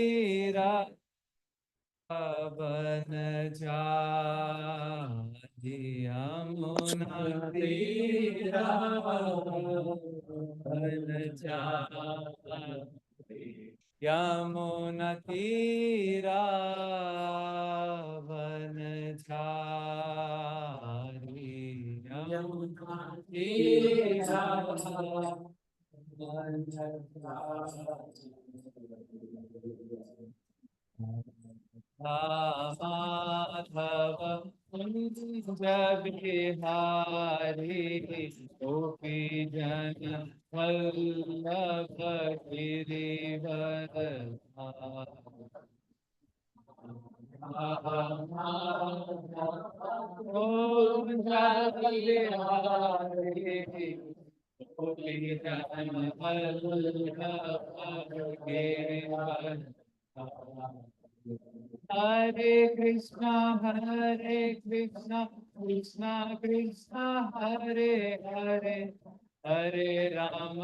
तेरा बन जाए यमुना तेरा बन जाए यमुना तीरा बन जाए यमुना तीरा बन जाए माधव कुंज बिहारी गोपी जन वल्लभ गिरिवर कुंज बिहारी गोपी जन Vallabh Girivar Hare Krishna, Krishna Krishna, Hare Hare, Hare Ram,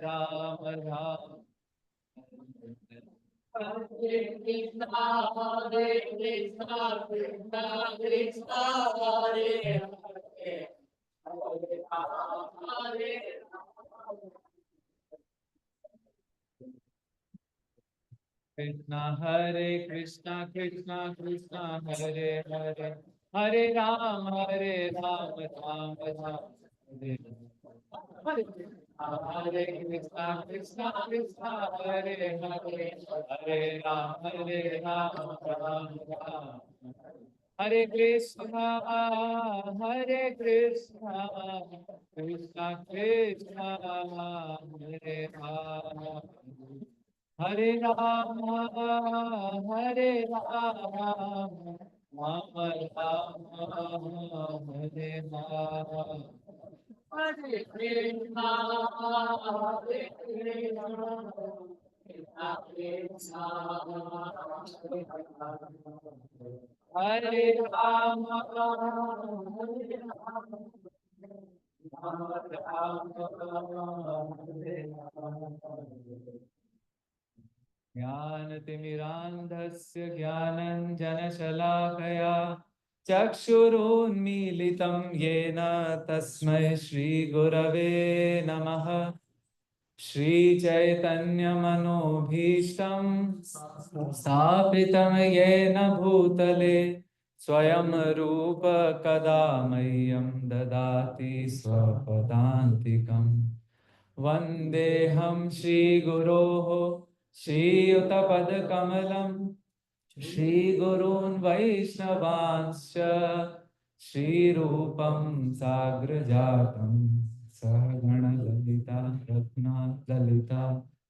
Ram Ram. Hare Krishna, Krishna Krishna, Hare Hare, Hare Ram, Hare Ram. Krishna Hare Krishna, Krishna Krishna, Hare Hare, Hare Ram, Ram Ram. Hare Hare Krishna, Krishna Krishna, Hare Hare, Hare Ram, Ram Ram. Hare Krishna, Krishna Krishna, Hare Hare. Hare Rama, Hare Rama, Rama Rama, Hare Hare. Hare Krishna, Hare Krishna, Krishna Krishna, Hare Rama, Hare Rama, Rama Rama, Hare Hare. ज्ञानतिमिरान्धस्य ज्ञानञ्जनशलाकया चक्षुरुन्मीलितं येन तस्मै श्रीगुरवे नमः। श्रीचैतन्यमनोभीष्टं स्थापितं येन भूतले स्वयं रूप कदा मह्यं ददाति स्वपदान्तिकम्। वन्देऽहं श्रीगुरोः श्रीयुतपदकमलं श्रीगुरून् वैष्णवांश्च श्रीरूपं साग्रजातं सहगणललिता रत्नाललिता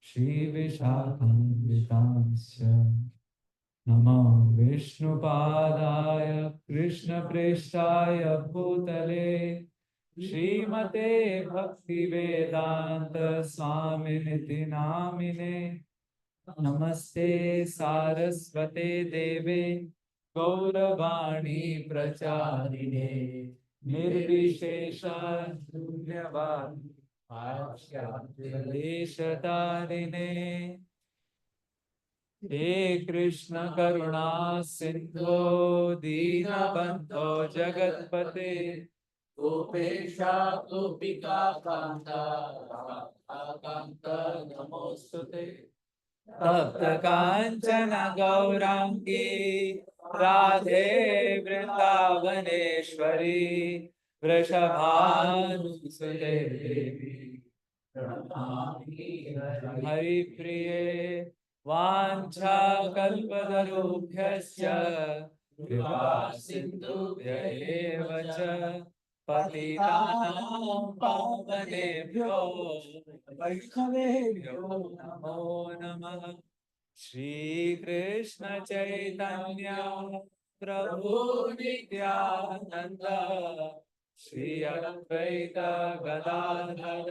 श्रीविशाखान्वितांश्च। नमो विष्णुपादाय कृष्णप्रेष्ठाय भूतले श्रीमते भक्तिवेदांत स्वामिनिति नामिने। नमस्ते सारस्वते देवे गौरवाणी प्रचारिणे निर्विशेष शून्यवादी देशतारिणे। हे कृष्ण करुणा सिंधो दीनबंधो जगत्पते गोपेशा गोपिका कांता कांता नमोस्तुते। तप्त कांचन गौरांगी राधे वृंदावनेश्वरी वृषभानुसुते देवी प्रणमामि हरिप्रिये। वाञ्छाकल्पतरुभ्यश्च कृपा सिन्धुभ्य एव च पतितानां पावनेभ्यो वैष्णवेभ्यो नमो नमः। श्रीकृष्ण चैतन्य प्रभु नित्यानंद श्री अद्वैत गदाधर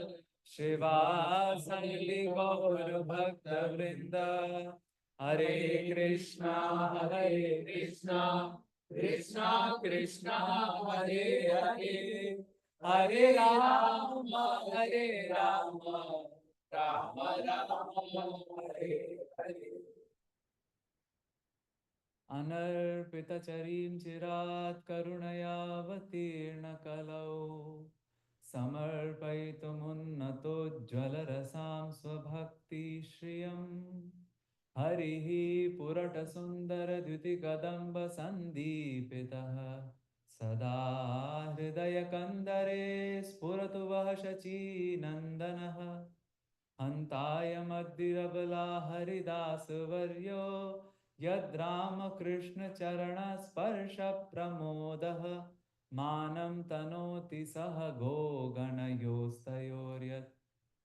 श्रीवासदि गौर भक्त वृंद। हरे कृष्णा कृष्णा कृष्णा हरे हरे, हरे Ram Rama Rama Hare Hare. Anarpitacharim chirat karunayavatirnakalau samarpayitumunnato jwalarasam swabhakti shriyam harihi purata sundara dyuti kadamba sandipitaha sada hridaya kandare spuratu vahasachi nandanaha Antaya Madhirabala Haridas Varyo Yad Rama Krishna Charana Sparsha Pramodah Manam Tanoti Saha Go Ganayostayoryat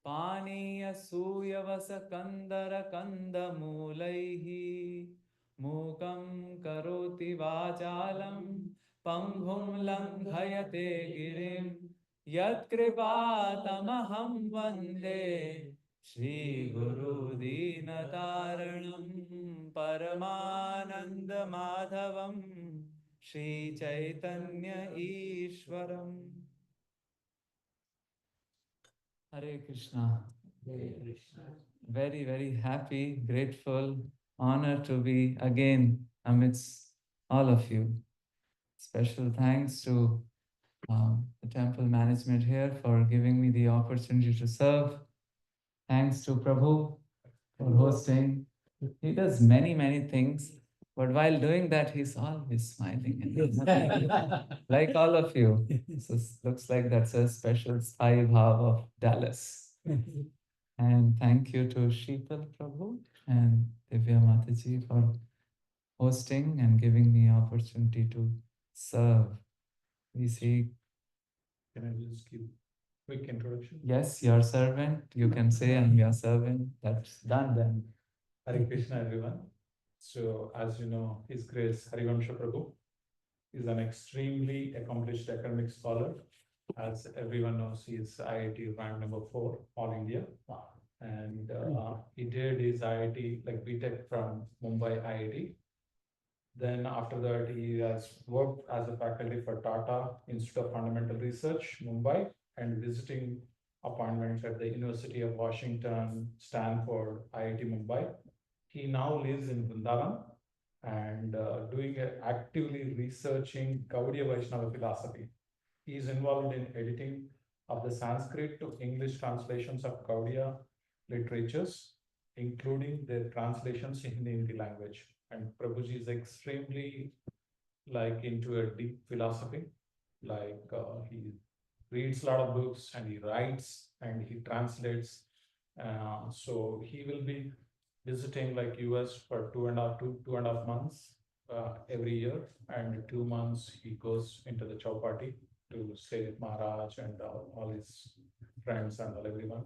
Paniya Suyavasa Kandara Kanda Mulaihi Mukam Karoti Vachalam Panghum Langhayate Girim Yat Kripatamaham Vande Shri Guru Dinataranam Paramananda Madhavam Shri Chaitanya Ishwaram. Hare Krishna. Hare Krishna. Very, very happy, grateful, honored to be again amidst all of you. Special thanks to the temple management here for giving me the opportunity to serve. Thanks to Prabhu for hosting. He does many, many things, but while doing that, he's always smiling and like all of you. So looks like that's a special Sai Bhav of Dallas. And thank you to Sheetal Prabhu and Divya Mataji for hosting and giving me opportunity to serve. We see. Can I just give quick introduction? Yes, your servant. You can say I'm your servant. That's done then. Hare Krishna, everyone. So, as you know, His Grace Harivamsa Prabhu is an extremely accomplished academic scholar. As everyone knows, he is IIT rank number 4, All India. And he did his IIT, like BTech from Mumbai IIT. Then after that, he has worked as a faculty for Tata Institute of Fundamental Research, Mumbai, and visiting appointments at the University of Washington, Stanford, IIT Mumbai. He now lives in Vrindavan and actively researching Gaudiya Vaishnava philosophy. He is involved in editing of the Sanskrit to English translations of Gaudiya literatures, including their translations in the Hindi language. And Prabhuji is extremely into a deep philosophy. He reads a lot of books and he writes and he translates. So he will be visiting US for 2.5 months every year, and 2 months he goes into the Chowpatty to stay with Maharaj and all his friends and everyone.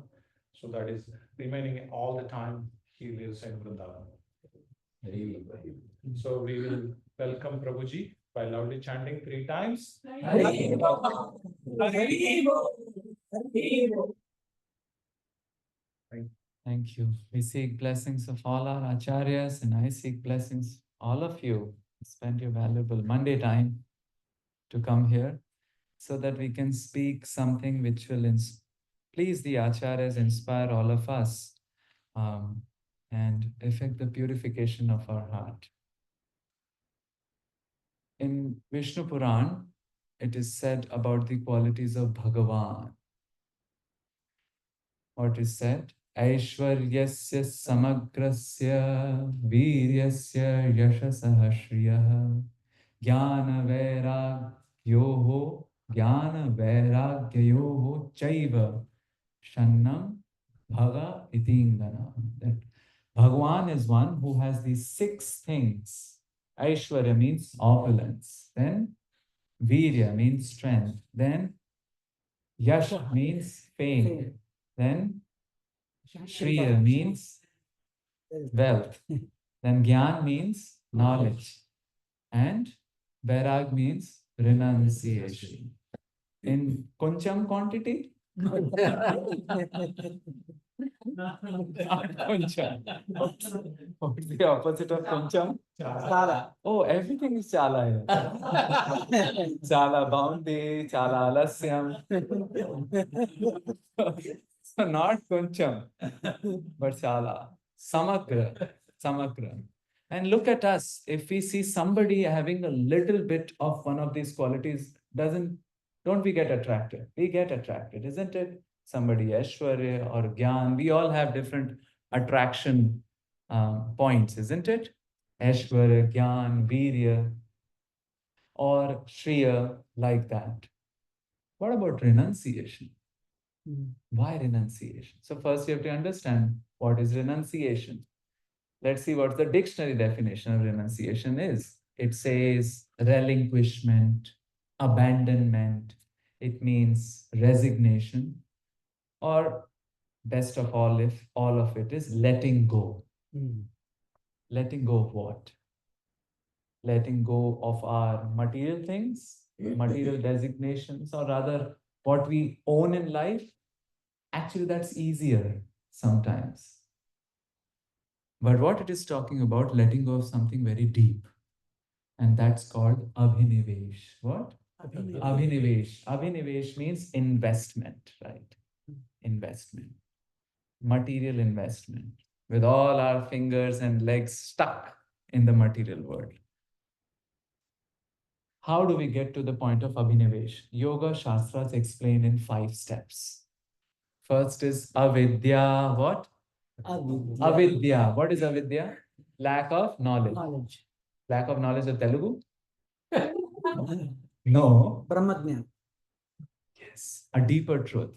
So that is remaining all the time he lives in Vrindavan. So we will welcome Prabhuji by loudly chanting 3 times. Thank you. We seek blessings of all our acharyas, and I seek blessings all of you. Spend your valuable Monday time to come here so that we can speak something which will please the acharyas, inspire all of us, and effect the purification of our heart. In Vishnu Puran, it is said about the qualities of Bhagavan. What is said? Aishwaryasya samagrasya viryasya yashasah shriyah jnana vairagyoho chaiva shannam bhaga itingana. That Bhagavan is one who has these 6 things. Aishwarya means opulence. Then Virya means strength. Then Yash means fame. Then Shriya means wealth. Then Gyan means knowledge. And Vairag means renunciation. In Kuncham quantity? Kuncham. What's the opposite of Kuncham? Chala. Oh, everything is Chala here. Chala bounty, Chala alasyam. So not Kuncham, but Chala. Samagra. Samagra. And look at us. If we see somebody having a little bit of one of these qualities, don't we get attracted? We get attracted, isn't it? Somebody Aishwarya or Gyan. We all have different attraction points, isn't it? Aishwarya, Gyan, Virya, or Shriya, like that. What about renunciation? Why renunciation? So first you have to understand what is renunciation. Let's see what the dictionary definition of renunciation is. It says relinquishment, abandonment. It means resignation, or best of all, if all of it is letting go. Letting go of what? Letting go of our material things, material designations, or rather what we own in life. Actually, that's easier sometimes. But what it is talking about, letting go of something very deep. And that's called abhinivesh. What? Abhinivesh. Abhinivesh means investment, right? Investment. Material investment. With all our fingers and legs stuck in the material world. How do we get to the point of abhinivesh? Yoga Shastras explain in 5 steps. First is avidya, what? Avidya. What is avidya? Lack of knowledge. Lack of knowledge of Telugu? No. Brahmajnana. Yes. A deeper truth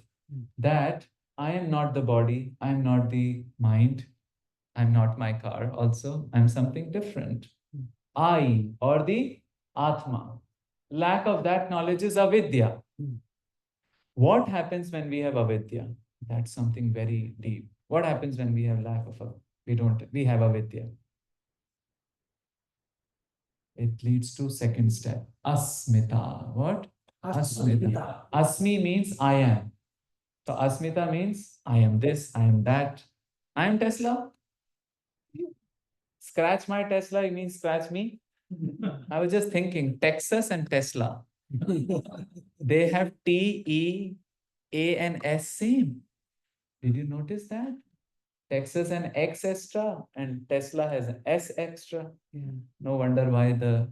that I am not the body, I am not the mind, I'm not my car also, I'm something different. I or the Atma. Lack of that knowledge is avidya. What happens when we have avidya? That's something very deep. What happens when we have lack of we have avidya? It leads to second step. Asmita. What? Asmita. Asmi means I am. So asmita means I am this, I am that. I am Tesla. Scratch my Tesla, you mean scratch me? I was just thinking, Texas and Tesla. They have T, E, A, and S same. Did you notice that? Texas and X extra, and Tesla has an S extra. Yeah. No wonder why the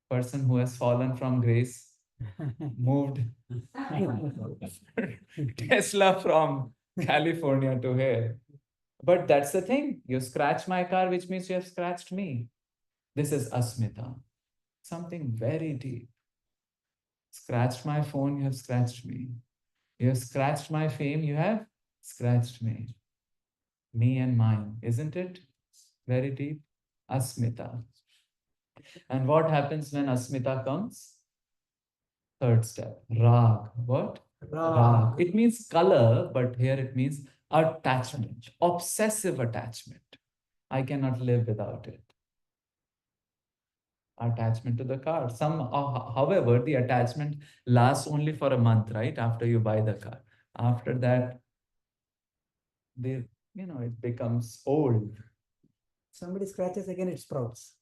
person who has fallen from grace moved Tesla from California to here. But that's the thing. You scratch my car, which means you have scratched me. This is asmita. Something very deep. Scratched my phone, you have scratched me. You have scratched my fame, you have scratched me. Me and mine, isn't it? Very deep. Asmita. And what happens when asmita comes? Third step. Rag. What? Rag. It means color, but here it means attachment, obsessive attachment. I cannot live without it. Attachment to the car. However, the attachment lasts only for a month, right? After you buy the car. After that, it becomes old. Somebody scratches again, it sprouts.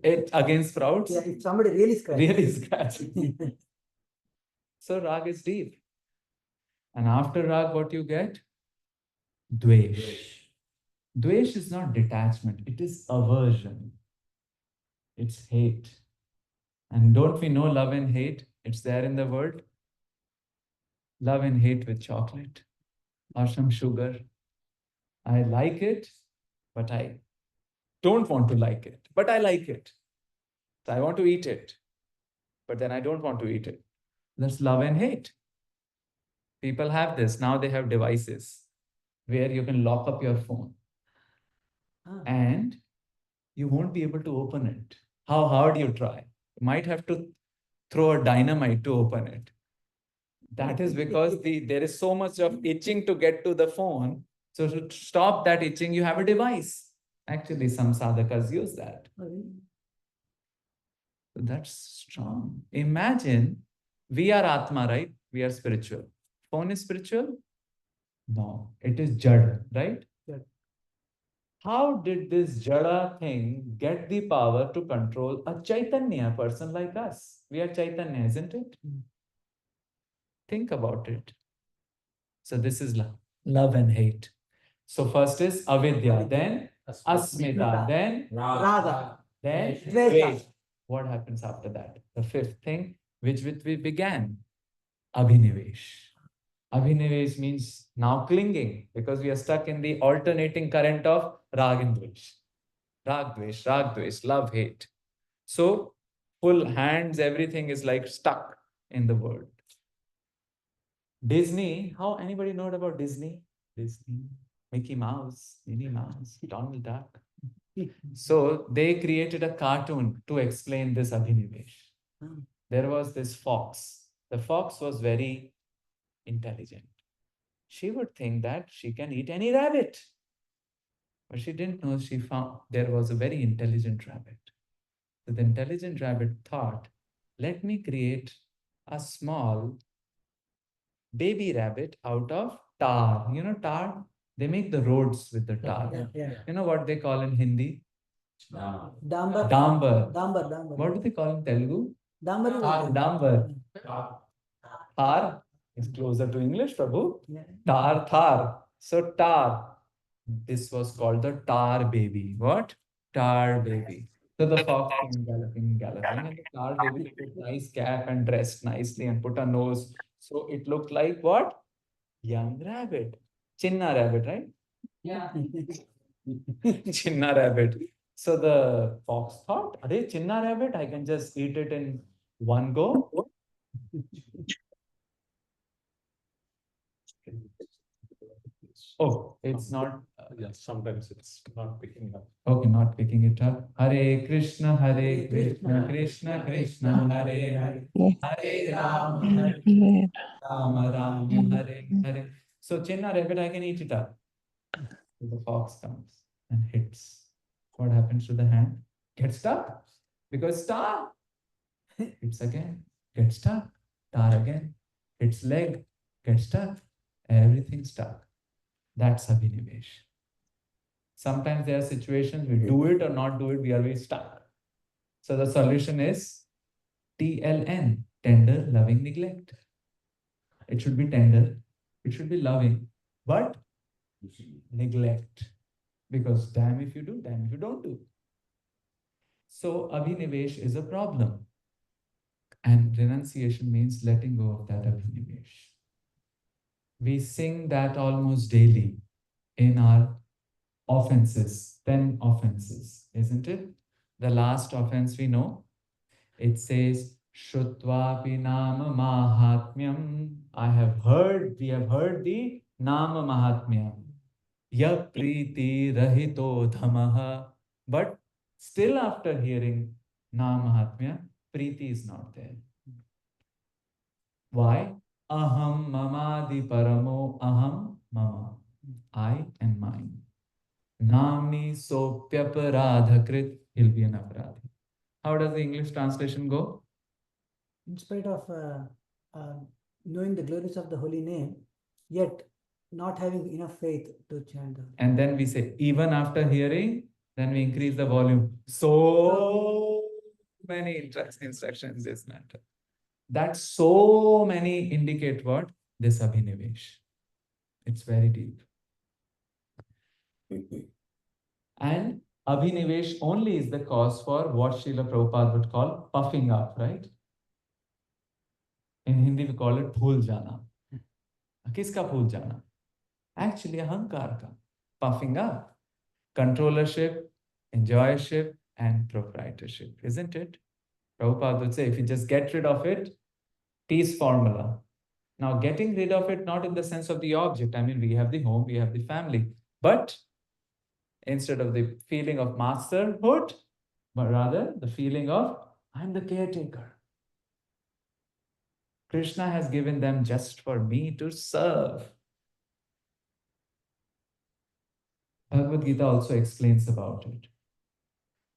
It again sprouts? Yeah, if somebody really scratches. Really scratches. So rag is deep. And after rag, what you get? Dvesh. Dvesh is not detachment, it is aversion. It's hate. And don't we know love and hate? It's there in the world. Love and hate with chocolate or some sugar. I like it, but I don't want to like it, but I like it. So I want to eat it, but then I don't want to eat it. That's love and hate. People have this. Now they have devices where you can lock up your phone and you won't be able to open it. How hard you try. You might have to throw a dynamite to open it. That is because there is so much of itching to get to the phone. So to stop that itching, you have a device. Actually, some sadhakas use that. So that's strong. Imagine we are Atma, right? We are spiritual. Phone is spiritual? No, it is Jada, right? Jada. How did this Jada thing get the power to control a Chaitanya person like us? We are Chaitanya, isn't it? Think about it. So this is love. love and hate. So first is avidya, then asmita, then Raga. then Dvesha. wait. What happens after that? The fifth thing, which with we began, abhinivesh. Abhinivesh means now clinging, because we are stuck in the alternating current of rag and dvesh. Rag dvesh, love, hate. So full hands, everything is like stuck in the world. Disney, how anybody know about Disney? Disney, Mickey Mouse, Minnie Mouse, Donald Duck. So they created a cartoon to explain this abhinivesh. There was this fox. The fox was very intelligent. She would think that she can eat any rabbit. But she didn't know she found there was a very intelligent rabbit. So the intelligent rabbit thought, let me create a small baby rabbit out of tar. You know tar? They make the roads with the tar. Yeah. You know what they call in Hindi? Dambar. Dambar. Dambar. What do they call in Telugu? Dambar. is Tar, okay. dambar. Tar is closer to English, Prabhu. Yeah. Tar. So tar. This was called the tar baby. What? Tar baby. So the fox came galloping, and the tar baby put nice cap and dressed nicely and put a nose. So it looked like what? Young rabbit. Chinna rabbit, right? Yeah. Chinna rabbit. So the fox thought, Are Chinna rabbit, I can just eat it in one go. Oh, it's not. Yeah, sometimes it's not picking up. Okay, not picking it up. Hare Krishna, Krishna Krishna, Hare Hare, Hare Rama, Rama, Hare. So Chinna rabbit, I can eat it up. So the fox comes and hits. What happens to the hand? Gets stuck. Because tar. Hits again. Gets stuck. Tar again. Hits leg. Gets stuck. Everything stuck. That's abhinivesh. Sometimes there are situations we do it or not do it, we are very stuck. So the solution is TLN, tender, loving, neglect. It should be tender, it should be loving, but neglect. Because damn if you do, damn if you don't do. So abhinivesh is a problem. And renunciation means letting go of that abhinivesh. We sing that almost daily in our offenses, 10 offenses, isn't it? The last offense we know, it says, Shrutvapi Nama Mahatmyam. We have heard the Nama Mahatmya. Ya Priti Rahito Dhamaha. But still after hearing Nama Mahatmya, Priti is not there. Why? Aham Mamadi Paramo Aham Mama. I and mine. Namni sopyaparadhakrit, he'll be an aparadhi. How does the English translation go? In spite of knowing the glories of the holy name, yet not having enough faith to chant the. And then we say, even after hearing, then we increase the volume. So many instructions in this matter. That so many indicate what? This abhinivesh. It's very deep. And abhinivesh only is the cause for what Srila Prabhupada would call puffing up, right? In Hindi, we call it bhul jana. Kiska bhul jana? Actually, ahankar ka. Puffing up. Controllership, enjoyership, and proprietorship, isn't it? Prabhupada would say, if you just get rid of it, peace formula. Now, getting rid of it, not in the sense of the object. I mean, we have the home, we have the family. But instead of the feeling of masterhood, but rather the feeling of, I'm the caretaker. Krishna has given them just for me to serve. Bhagavad Gita also explains about it.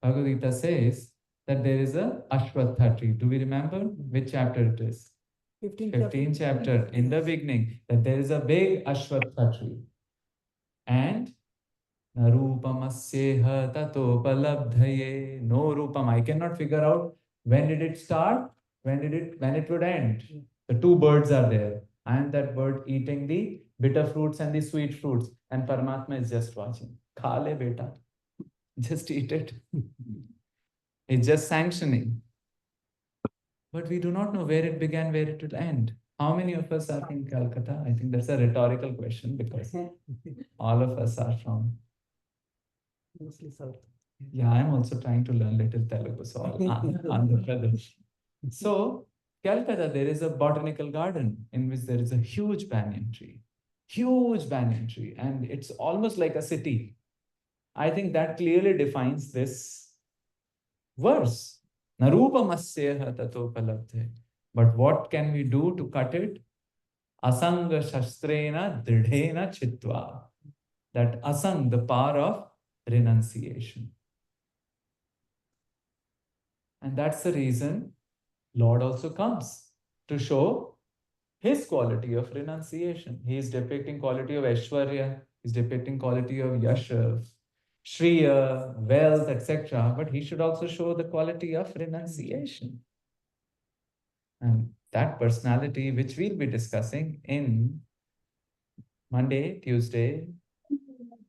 Bhagavad Gita says that there is a Ashwatha tree. Do we remember which chapter it is? 15th chapter in the beginning, that there is a big Ashwatha tree. And Narupamasyeha tatopalabdhaye. No rupam. I cannot figure out when did it start, when it would end. The two birds are there. I am that bird eating the bitter fruits and the sweet fruits, and Paramatma is just watching. Kha le beta, just eat it. It's just sanctioning. But we do not know where it began, where it will end. How many of us are from Calcutta? I think that's a rhetorical question because all of us are from. Mostly south. Yeah, I'm also trying to learn little Telugu, so Andhra Pradesh. So, Calcutta, there is a botanical garden in which there is a huge banyan tree, and it's almost like a city. I think that clearly defines this verse. Narupamasyeha tatopalabdhe. But what can we do to cut it? Asanga shastrena dridhena chitva. That asang, the power of renunciation. And that's the reason Lord also comes to show his quality of renunciation. He is depicting quality of Aishwarya, he's depicting quality of Yasha, Shriya, wealth, etc. But he should also show the quality of renunciation. And that personality, which we'll be discussing in Monday, Tuesday,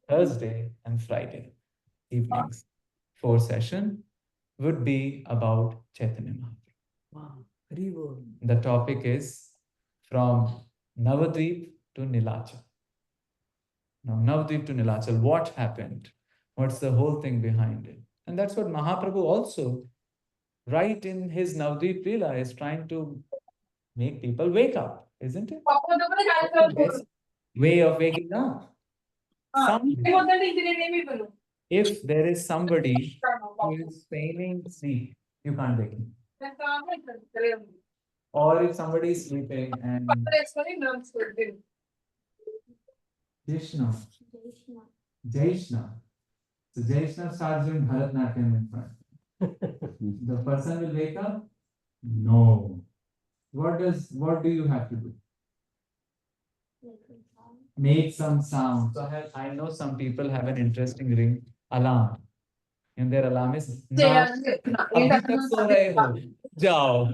Thursday, and Friday evenings, 4 sessions, would be about Chaitanya Mahaprabhu. Wow. Haribol. The topic is from Navadvip to Nilacala. Now, Navadvip to Nilacala, what happened? What's the whole thing behind it? And that's what Mahaprabhu also, right in his Navadvip Leela, is trying to make people wake up, isn't it? The best way of waking up. If there is somebody who is feigning sleep, you can't wake him. Or if somebody is sleeping and Jaishna, Jaishna. So Jaishna starts doing Bharatnatyam in front. The person will wake up? No. What do you have to do? Make some sound. So I know some people have an interesting ring alarm. And their alarm is "Na, abhi tak so rahe ho. Jao."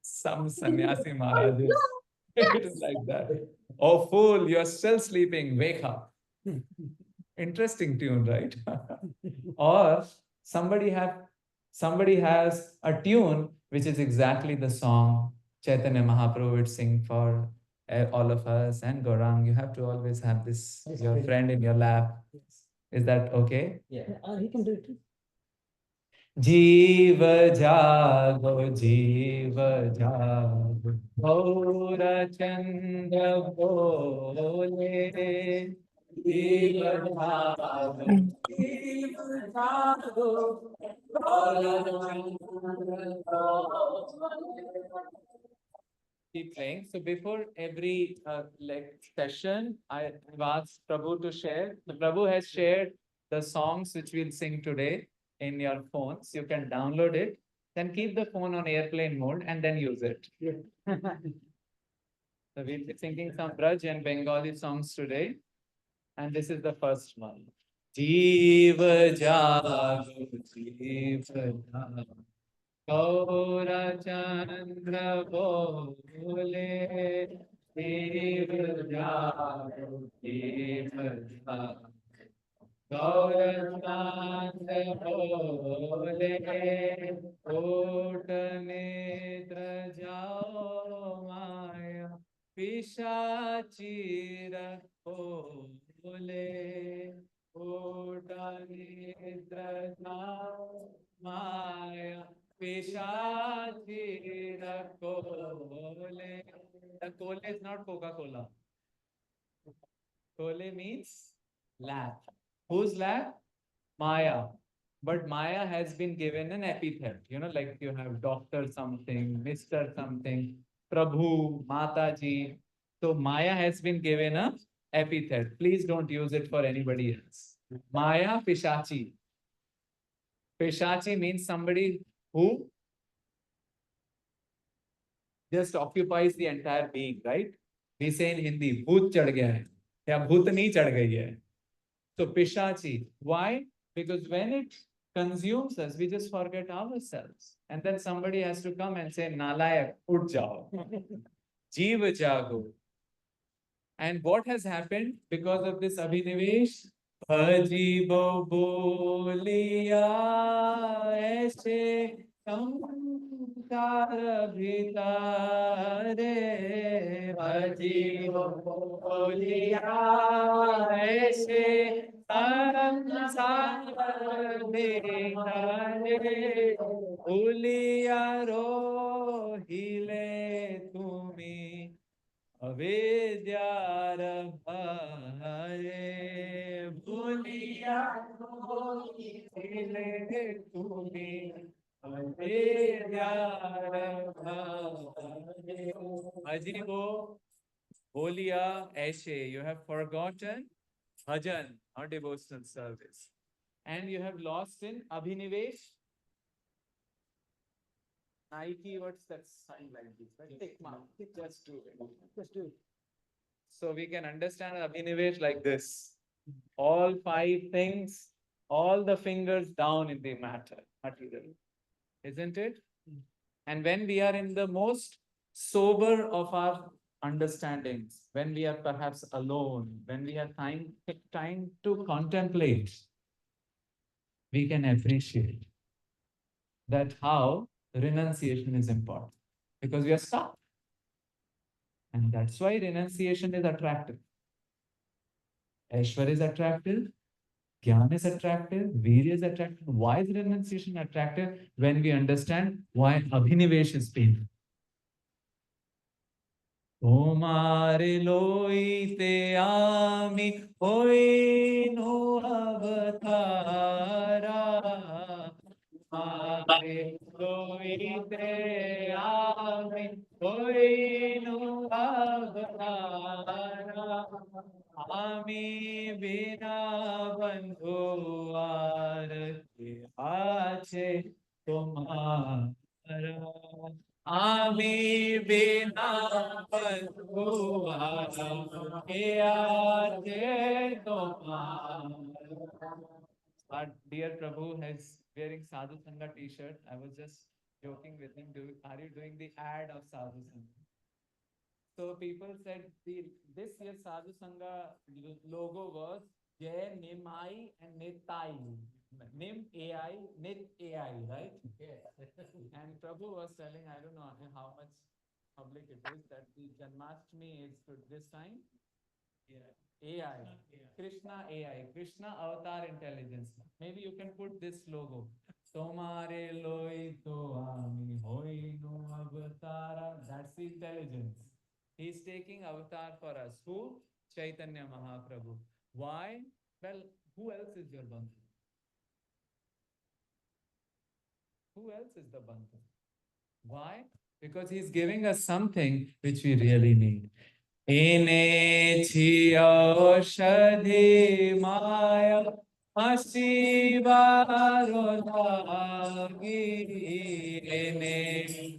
Some sannyasi Maharajas like that. Oh fool, you're still sleeping, wake up. Interesting tune, right? Or somebody has a tune which is exactly the song Chaitanya Mahaprabhu would sing for all of us, and Gaurang. You have to always have this your friend in your lap. Is that okay? Yeah. He can do it. जीव जागो जीव जागो गौर चंद्र बोले जीव जागो जीव जागो गौर चंद्र बोले. Keep playing. So before every session, I've asked Prabhu to share. So Prabhu has shared the songs which we'll sing today in your phones. You can download it, then keep the phone on airplane mode and then use it. Yeah. So we'll be singing some Braj and Bengali songs today. And this is the first one. Jeev jago, jeev jago. Gaura Chandra Bole, Dev Jago, Dev Jago. Gaura Chandra Bole, Ot Netra Jao Maya, Pishachira Bole, Ot Netra Jao Maya. Pishachi Rakole. The Kole is not Coca-Cola. Kole means lamp. Whose lamp? Maya. But Maya has been given an epithet. You know, like you have Dr. something, Mr. something, Prabhu, Mataji. So Maya has been given a epithet. Please don't use it for anybody else. Maya Pishachi. Pishachi means somebody who just occupies the entire being, right? We say in Hindi, bhoot chad gaya hai, ya bhootni chad gayi hai. So pishachi, why? Because when it consumes us, we just forget ourselves. And then somebody has to come and say, nalayak, ut jao. Jeeva jago. And what has happened because of this Abhinivesh? Ajibo boliya aise samsar bhitare. Ajibo boliya aise samsar bhitare. Boliya rohile tumi अवेद्यार भारे भूलिया ले तुम्हें अवेद्यार भारे अजीबो बोलिया ऐसे you have forgotten bhajan or devotional service and you have lost in abhinivesh Nike, what's that sign like this? Right? Tick mark. Just do it. Just do it. So we can understand Abhinivesh like this. All five things, all the fingers down in the material. Isn't it? And when we are in the most sober of our understandings, when we are perhaps alone, when we have time to contemplate, we can appreciate that how renunciation is important because we are stuck. And that's why renunciation is attractive. Aishwarya is attractive, Jnana is attractive, Virya is attractive. Why is renunciation attractive? When we understand why Abhinivesh is painful. Tomare loite ami hoinu avatara. Tomare loite ami hoinu avatara. Ami bina bandhu ar ke ache tomara. Ami bina bandhuara ke aate tomara. Our dear Prabhu is wearing Sadhu Sangha t-shirt. I was just joking with him. Are you doing the ad of Sadhu Sangha? So people said this year's Sadhu Sangha logo was Jai Nimai and Nitai. Nim AI, Nit AI, right? Yes. And Prabhu was telling, I don't know how much public it is, that the Janmashtami is this time. AI. Krishna AI, Krishna Avatar Intelligence. Maybe you can put this logo. Tomare loi to ami hoi no avatara. That's the intelligence. He's taking avatar for us. Who? Chaitanya Mahaprabhu. Why? Well, who else is your Bandhu? Who else is the Bandhu? Why? Because he's giving us something which we really need. Ene Chioshadhi Maya Ashivarodagi. Ene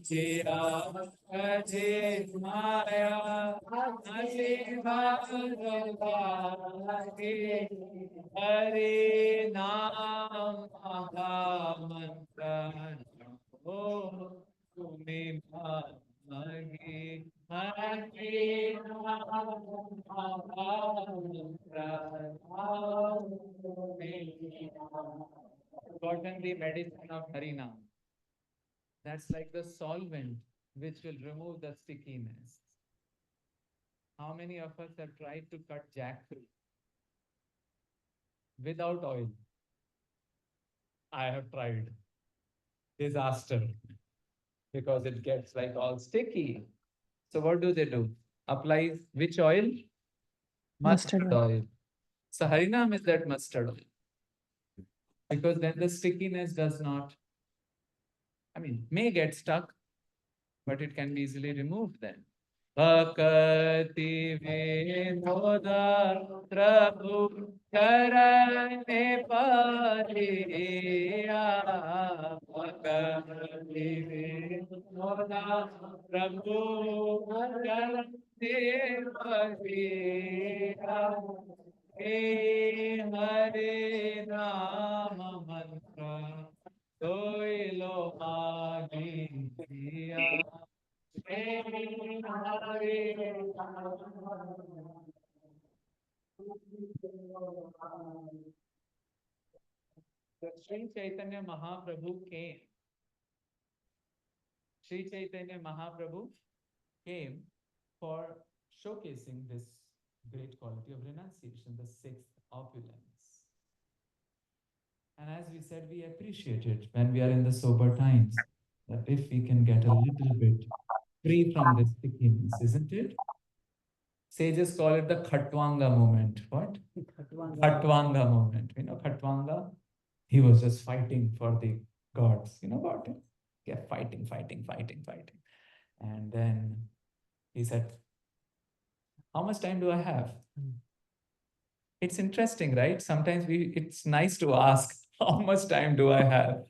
Chioshadhi Maya Ashivarodagi. Hari Nam Mahamantra. Oh, Tumi Bhagi. Forgotten the medicine of Harinam. That's like the solvent which will remove the stickiness. How many of us have tried to cut jackfruit without oil? I have tried. Disaster. Because it gets like all sticky. So what do they do? Apply which oil? Mustard oil. So Harinam is that mustard oil. Because then the stickiness does not, may get stuck, but it can be easily removed then. Bhakti Vinodar Prabhu Karane Pariya. Bhakti Vinodar Prabhu Karane Pariya. Hey Hare Rama Mantra Toilo Magiya. The Sri Chaitanya Mahaprabhu came. Sri Chaitanya Mahaprabhu came for showcasing this great quality of renunciation, the sixth opulence. And as we said, we appreciate it when we are in the sober times, that if we can get a little bit free from this stickiness, isn't it? Sages call it the Khatwanga moment. What? Khatwanga moment. You know Khatwanga? He was just fighting for the gods. You know about it? Kept fighting, fighting, fighting, fighting. And then he said, how much time do I have? It's interesting, right? Sometimes it's nice to ask, how much time do I have?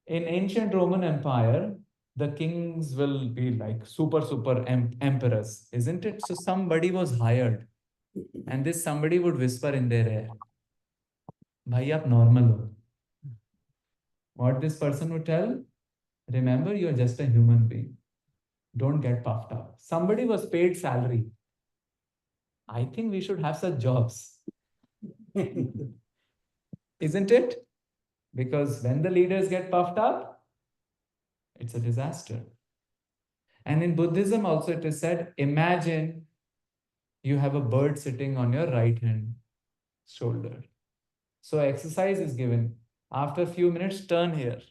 In ancient Roman Empire, the kings will be like super emperors, isn't it? So somebody was hired, and this somebody would whisper in their ear, "Bhai, aap normal ho." What this person would tell? Remember, you're just a human being. Don't get puffed up. Somebody was paid salary. I think we should have such jobs, isn't it? Because when the leaders get puffed up, it's a disaster. And in Buddhism also it is said, imagine you have a bird sitting on your right hand shoulder. So exercise is given. After a few minutes, turn here.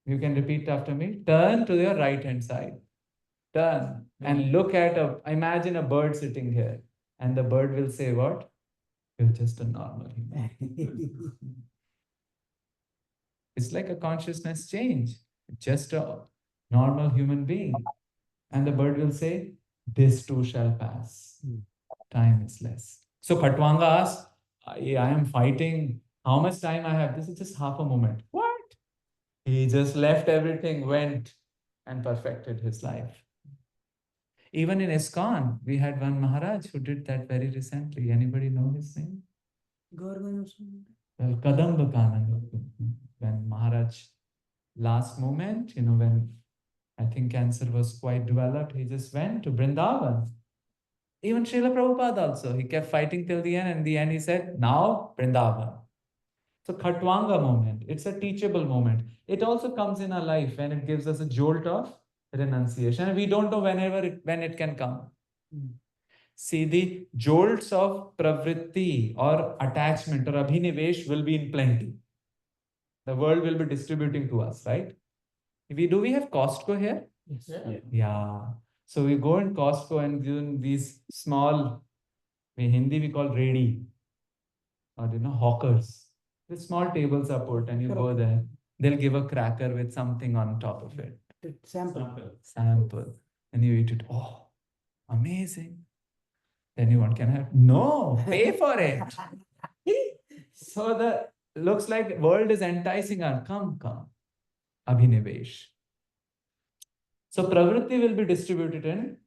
You can repeat after me. Turn to your right hand side. Turn and look at imagine a bird sitting here. And the bird will say what? You're just a normal human. It's like a consciousness change. Just a normal human being. And the bird will say, this too shall pass. Time is less. So Khatwanga asks, I am fighting. How much time I have? This is just half a moment. What? He just left everything, went and perfected his life. Even in ISKCON, we had one Maharaj who did that very recently. Anybody know his name? Well, Kadamba Kananda. When Maharaj, last moment, when I think cancer was quite developed, he just went to Vrindavan. Even Srila Prabhupada also, he kept fighting till the end, and in the end he said, now Vrindavan. So Khatwanga moment, it's a teachable moment. It also comes in our life when it gives us a jolt of renunciation. And we don't know when it can come. See, the jolts of pravritti or attachment or abhinivesh will be in plenty. The world will be distributing to us, right? We have Costco here? Yes. Yeah. So we go in Costco and do these small, in Hindi we call ready, or hawkers. The small tables are put and you go there. They'll give a cracker with something on top of it. Sample. And you eat it. Oh, amazing. Then you want, can I have? No, pay for it. So the looks like world is enticing us. Come. Abhinivesh. So pravritti will be distributed in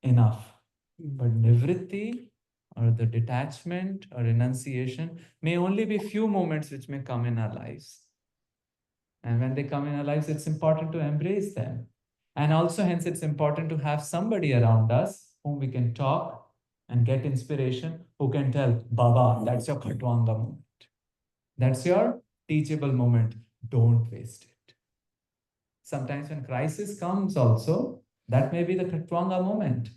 enough. But nivritti or the detachment or renunciation may only be few moments which may come in our lives. And when they come in our lives, it's important to embrace them. And also, hence, it's important to have somebody around us whom we can talk and get inspiration, who can tell, Baba, that's your Khatwanga moment. That's your teachable moment. Don't waste it. Sometimes when crisis comes also, that may be the Khatwanga moment.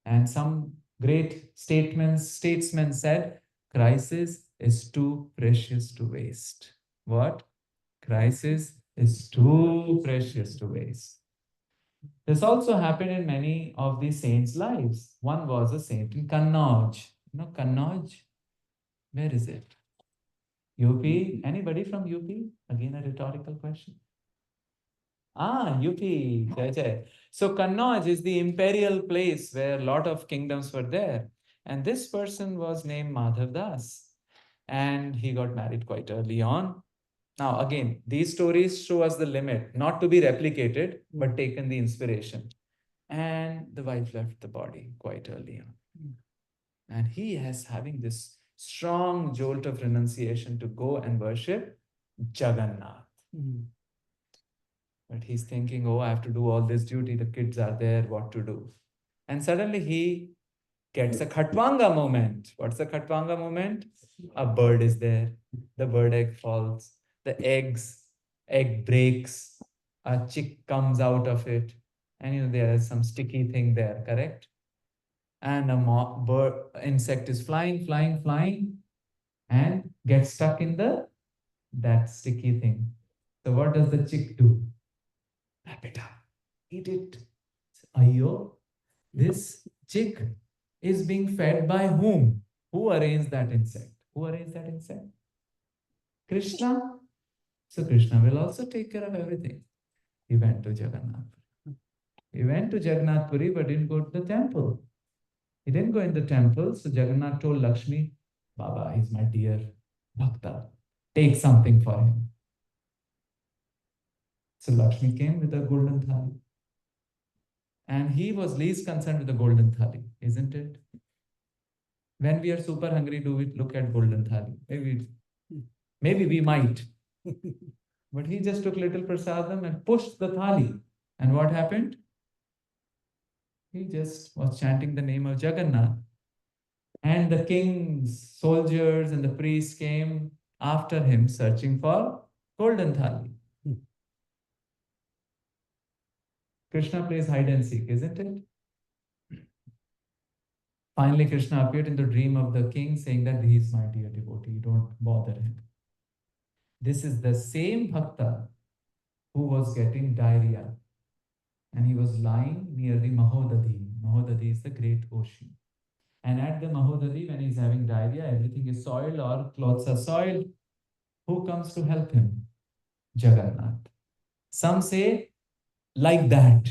And some great statesmen said, crisis is too precious to waste. What? Crisis is too precious to waste. This also happened in many of the saints' lives. One was a saint in Kannauj. You know Kannauj? Where is it? UP? Anybody from UP? Again, a rhetorical question. UP. Jai Jai. So Kannauj is the imperial place where a lot of kingdoms were there. And this person was named Madhav Das. And he got married quite early on. Now, again, these stories show us the limit, not to be replicated, but taken the inspiration. And the wife left the body quite early on. And he is having this strong jolt of renunciation to go and worship Jagannath. But he's thinking, oh, I have to do all this duty. The kids are there, what to do? And suddenly he gets a Khatwanga moment. What's a Khatwanga moment? A bird is there. The bird egg falls. The egg breaks. A chick comes out of it. And there is some sticky thing there, correct? And a bird insect is flying, and gets stuck in that sticky thing. So what does the chick do? Wrap it up, eat it. Ayo, this chick is being fed by whom? Who arranged that insect? Who arranged that insect? Krishna. So Krishna will also take care of everything. He went to Jagannath. He went to Jagannath Puri but didn't go to the temple. He didn't go in the temple. So Jagannath told Lakshmi, Baba, he's my dear Bhakta. Take something for him. So Lakshmi came with a golden thali. And he was least concerned with the golden thali, isn't it? When we are super hungry, do we look at golden thali? Maybe we might. But he just took little prasadam and pushed the thali. And what happened? He just was chanting the name of Jagannath. And the king's soldiers and the priests came after him searching for golden thali. Krishna plays hide and seek, isn't it? Finally, Krishna appeared in the dream of the king saying that he is my dear devotee, don't bother him. This is the same bhakta who was getting diarrhea and he was lying near the Mahodadi. Mahodadi is the great ocean. And at the Mahodadi, when he's having diarrhea, everything is soiled or clothes are soiled. Who comes to help him? Jagannath. Some say like that,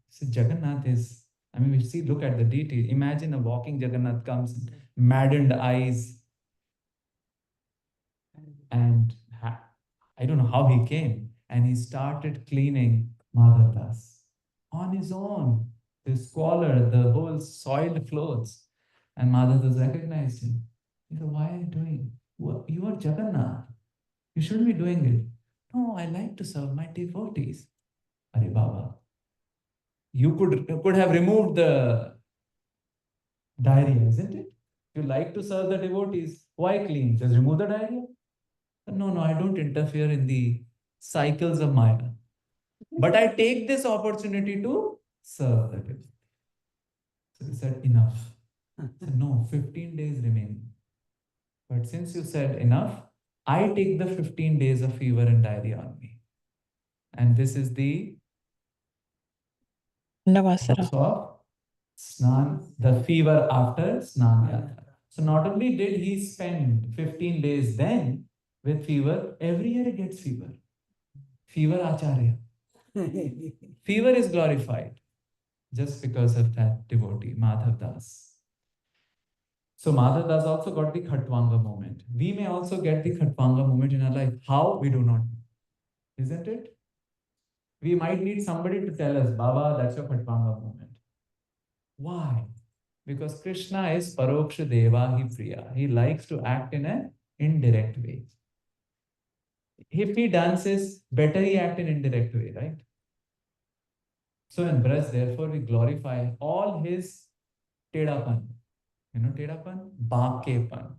So Jagannath is, we see, look at the detail. Imagine a walking Jagannath comes, maddened eyes, and I don't know how he came. And he started cleaning Madhavdas on his own. The squalor, the whole soiled clothes. And Madhavdas recognized him. He said, why are you doing? You are Jagannath. You shouldn't be doing it. No, I like to serve my devotees. Are Baba, you could have removed the diarrhea, isn't it? If you like to serve the devotees, why clean? Just remove the diarrhea? No, I don't interfere in the cycles of Maya. But I take this opportunity to serve the devotee. So he said, enough. He said, no, 15 days remaining. But since you said enough, I take the 15 days of fever and diarrhea on me. And this is the Navasara. of Snan, the fever after Snan Yatra. So not only did he spend 15 days then with fever, every year he gets fever. Fever Acharya. Fever is glorified just because of that devotee, Madhav Das. So Madhav Das also got the Khatwanga moment. We may also get the Khatwanga moment in our life. How? We do not know. Isn't it? We might need somebody to tell us, Baba, that's your Khatwanga moment. Why? Because Krishna is Paroksha Deva Hi Priya. He likes to act in an indirect way. If he dances, better he act in indirect way, right? So in Braj, therefore, we glorify all his Tedapan. You know Tedapan? Bakepan.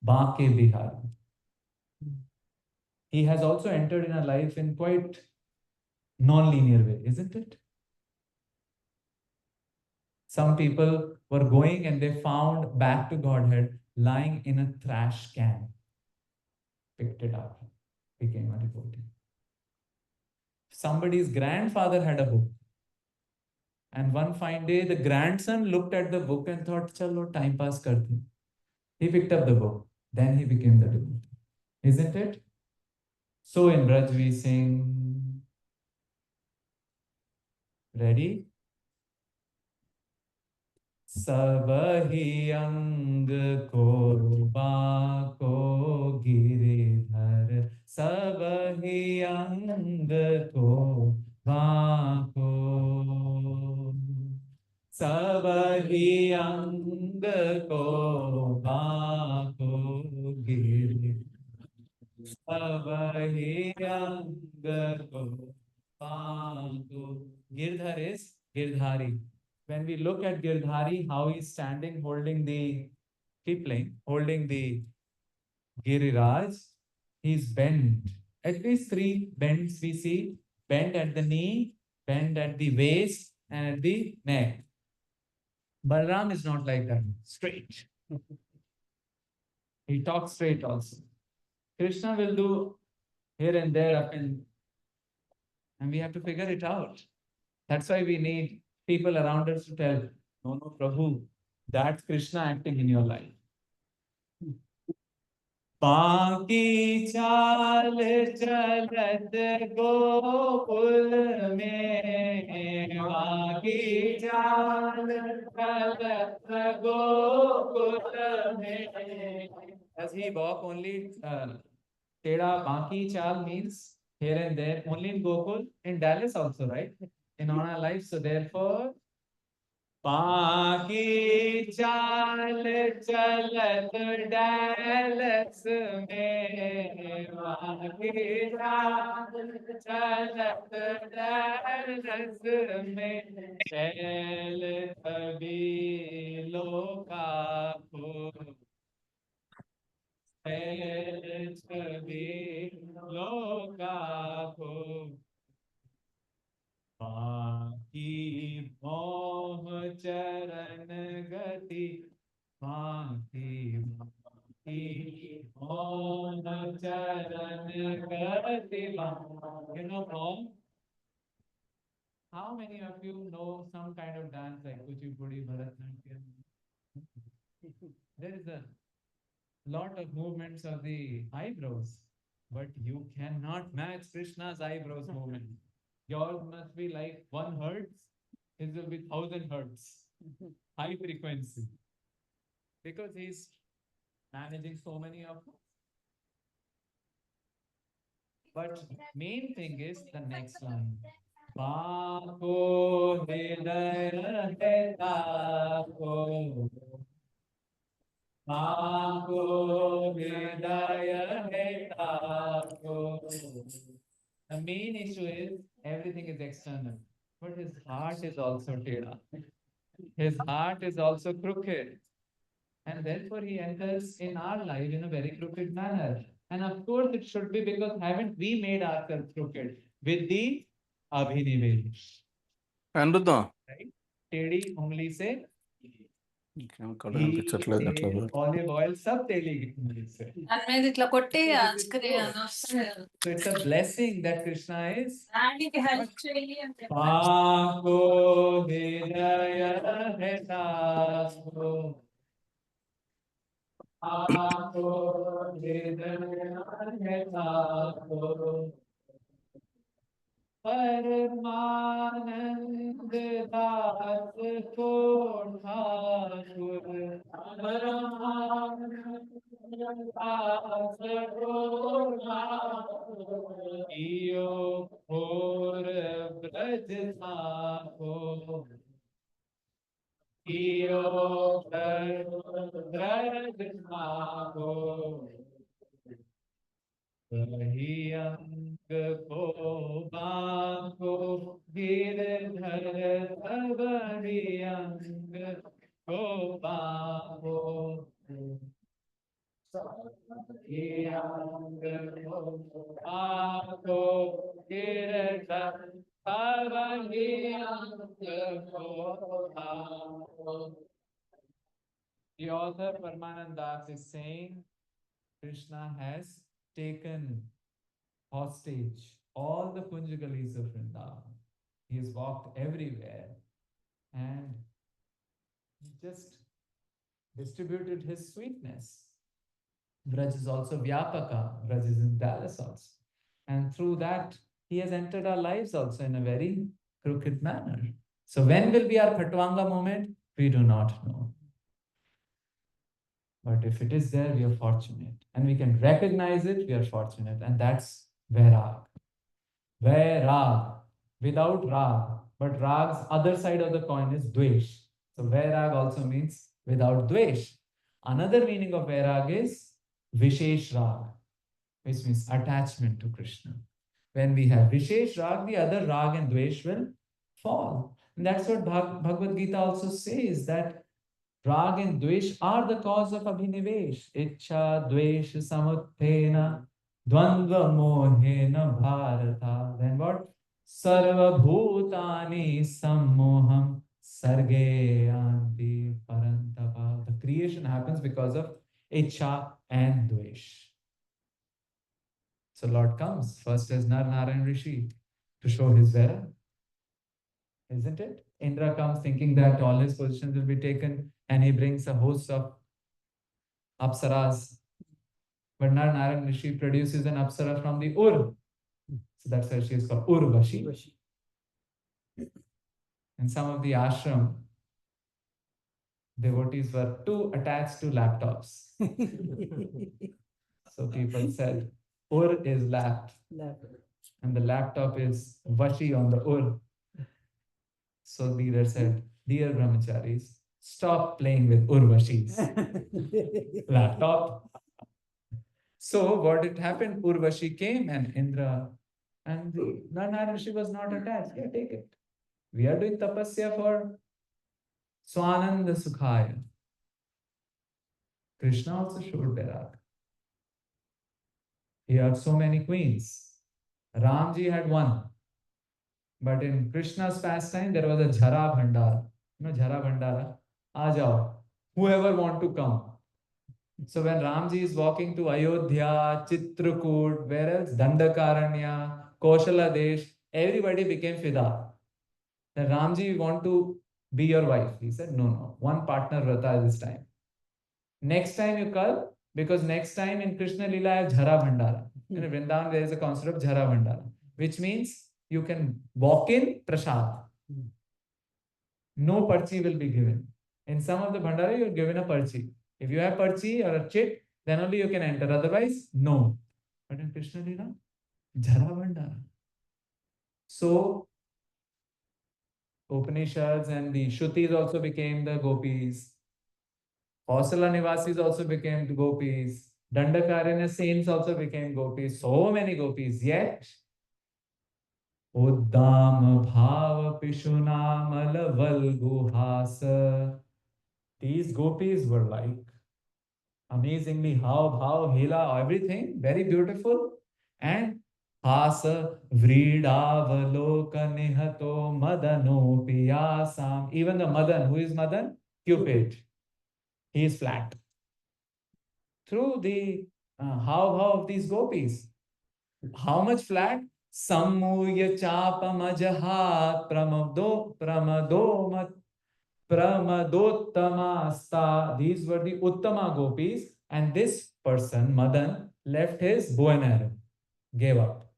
Bake Bihar. He has also entered in our life in quite non-linear way, isn't it? Some people were going and they found back to Godhead lying in a trash can. Picked it up, became a devotee. Somebody's grandfather had a book. And one fine day, the grandson looked at the book and thought, chalo, time pass karte. He picked up the book. Then he became the devotee. Isn't it? So in Braj we sing, ready? Sabhi ang ko bako giridhar, sabhi ang ko bako, sabhi ang ko bako giridhar, sabhi ang ko bako. Girdhar is Girdhari. when we look at Girdhari, how he's standing, holding the, keep playing, holding the Giriraj, he's bent. At least three bends we see: bend at the knee, bend at the waist, and at the neck. Balram is not like that, straight. He talks straight also. Krishna will do here and there, up and we have to figure it out. That's why we need people around us to tell, no, no, Prabhu, that's Krishna acting in your life. बाकी चाल चलत गोकुल में बाकी चाल चलत गोकुल में. Does he walk only Teda Baki Chal means here and there, only in Gokul, in Dallas also, right? In all our lives. So therefore, बाकी चाल चलत डैलस में बाकी चाल चलत डैलस में चैल कभी लोका को चैल कभी लोका को बाकी मोह चरण गति बाकी मोह चरण गति. You know Om? How many of you know some kind of dance like Kuchipudi, Bharatanatyam? There is a lot of movements of the eyebrows, but you cannot match Krishna's eyebrows movement. Yours must be like 1 hertz, his will be 1,000 hertz, high frequency, because he's managing so many of us. But main thing is the next line. Paako hridaya hai taako, paako hridaya hai taako. The main issue is everything is external, but his heart is also teda. His heart is also crooked. And therefore he enters in our life in a very crooked manner. And of course it should be, because haven't we made ourselves crooked with the abhinivesh? Anuruddha, Right? Tedi ungli se కనిపించట్లేదు ఎట్లా ghee, olive oil, sab teli ungli se. దాని మీద ఇట్లా కొట్టి So ఆ this is screen good. వస్తుంది. So it's a blessing that Krishna is. డాడీకి help చేయి అని చెప్పాను. Paako hridaya hai taako, paako hridaya hai taako. परमानंद दास को ठाकुर, परमानंद दास को ठाकुर, इयो घोर ब्रज साको, इयो ब्रज साको. वही अंग को बाको गिरधर वही अंग को बाको, वही अंग को बाको गिरधर वही अंग को बाको. The author Parmanand Das is saying Krishna has taken hostage all the Kunjagalis of Vrindavan. He has walked everywhere and just distributed his sweetness. Braj is also Vyapaka. Braj is in Dallas also. And through that, he has entered our lives also in a very crooked manner. So when will be our Khatwanga moment? We do not know. But if it is there, we are fortunate. And we can recognize it, we are fortunate. And that's Vairag. Vairag. Without Rag. But Rag's other side of the coin is Dvesh. So Vairag also means without Dvesh. Another meaning of Vairag is Vishesh Rag, which means attachment to Krishna. When we have Vishesh Rag, the other Rag and Dvesh will fall. And that's what Bhagavad Gita also says, that Rag and Dvesh are the cause of Abhinivesh. Ichha Dvesh Samuthena Dvandva Mohena Bharata. Then what? Sarva Bhutani Sammoham Sarge Anti Parantapa. The creation happens because of Ichha and Dvesh. So Lord comes first as Nar Narayan Rishi to show his Vera, isn't it? Indra comes thinking that all his positions will be taken, and he brings a host of Apsaras. But Nar Narayan Rishi produces an Apsara from the Ur. So that's why she is called Urvashi. In some of the ashram, devotees were too attached to laptops. So people said, Ur is lap, and the laptop is Vashi on the Ur. So leader said, dear brahmacharis, stop playing with Urvashi's laptop. So what had happened? Urvashi came and Indra, and the Narayan Rishi was not attached. Yeah, take it. We are doing tapasya for Swananda Sukhaya. Krishna also showed Vairag. He had so many queens. Ramji had one. But in Krishna's pastime, there was a Jhara Bhandara. You know, Jhara Bhandara. Aa jao. Whoever want to come. So when Ramji is walking to Ayodhya, Chitrakoot, where else? Dandakaranya, Koshala Desh, everybody became fida. That Ramji want to be your wife. He said, no. One partner vrata this time. Next time you come, because next time in Krishna Lila I have Jhara Bhandara. In Vrindavan there is a concept of Jhara Bhandara, which means you can walk in prasad. No parchi will be given. In some of the Bhandara you are given a parchi. If you have parchi or a chit, then only you can enter. Otherwise, no. But in Krishna Lila, Jhara Bhandara. So Upanishads and the Shrutis also became the gopis. Kausala Nivasis also became the gopis. Dandakaranya saints also became gopis. So many gopis. Yet, Uddam Bhava Pishunamala Valguhasa. These gopis were like amazingly how hila, everything very beautiful. And Hasa Vridavaloka Nihato Madano Piyasam. Even the Madan, who is Madan? Cupid. He is flat. Through the how of these gopis. How much flat? Sammuya chapamajahat pramadottamasta. These were the Uttama gopis, and this person, Madan, left his bow and arrow, gave up.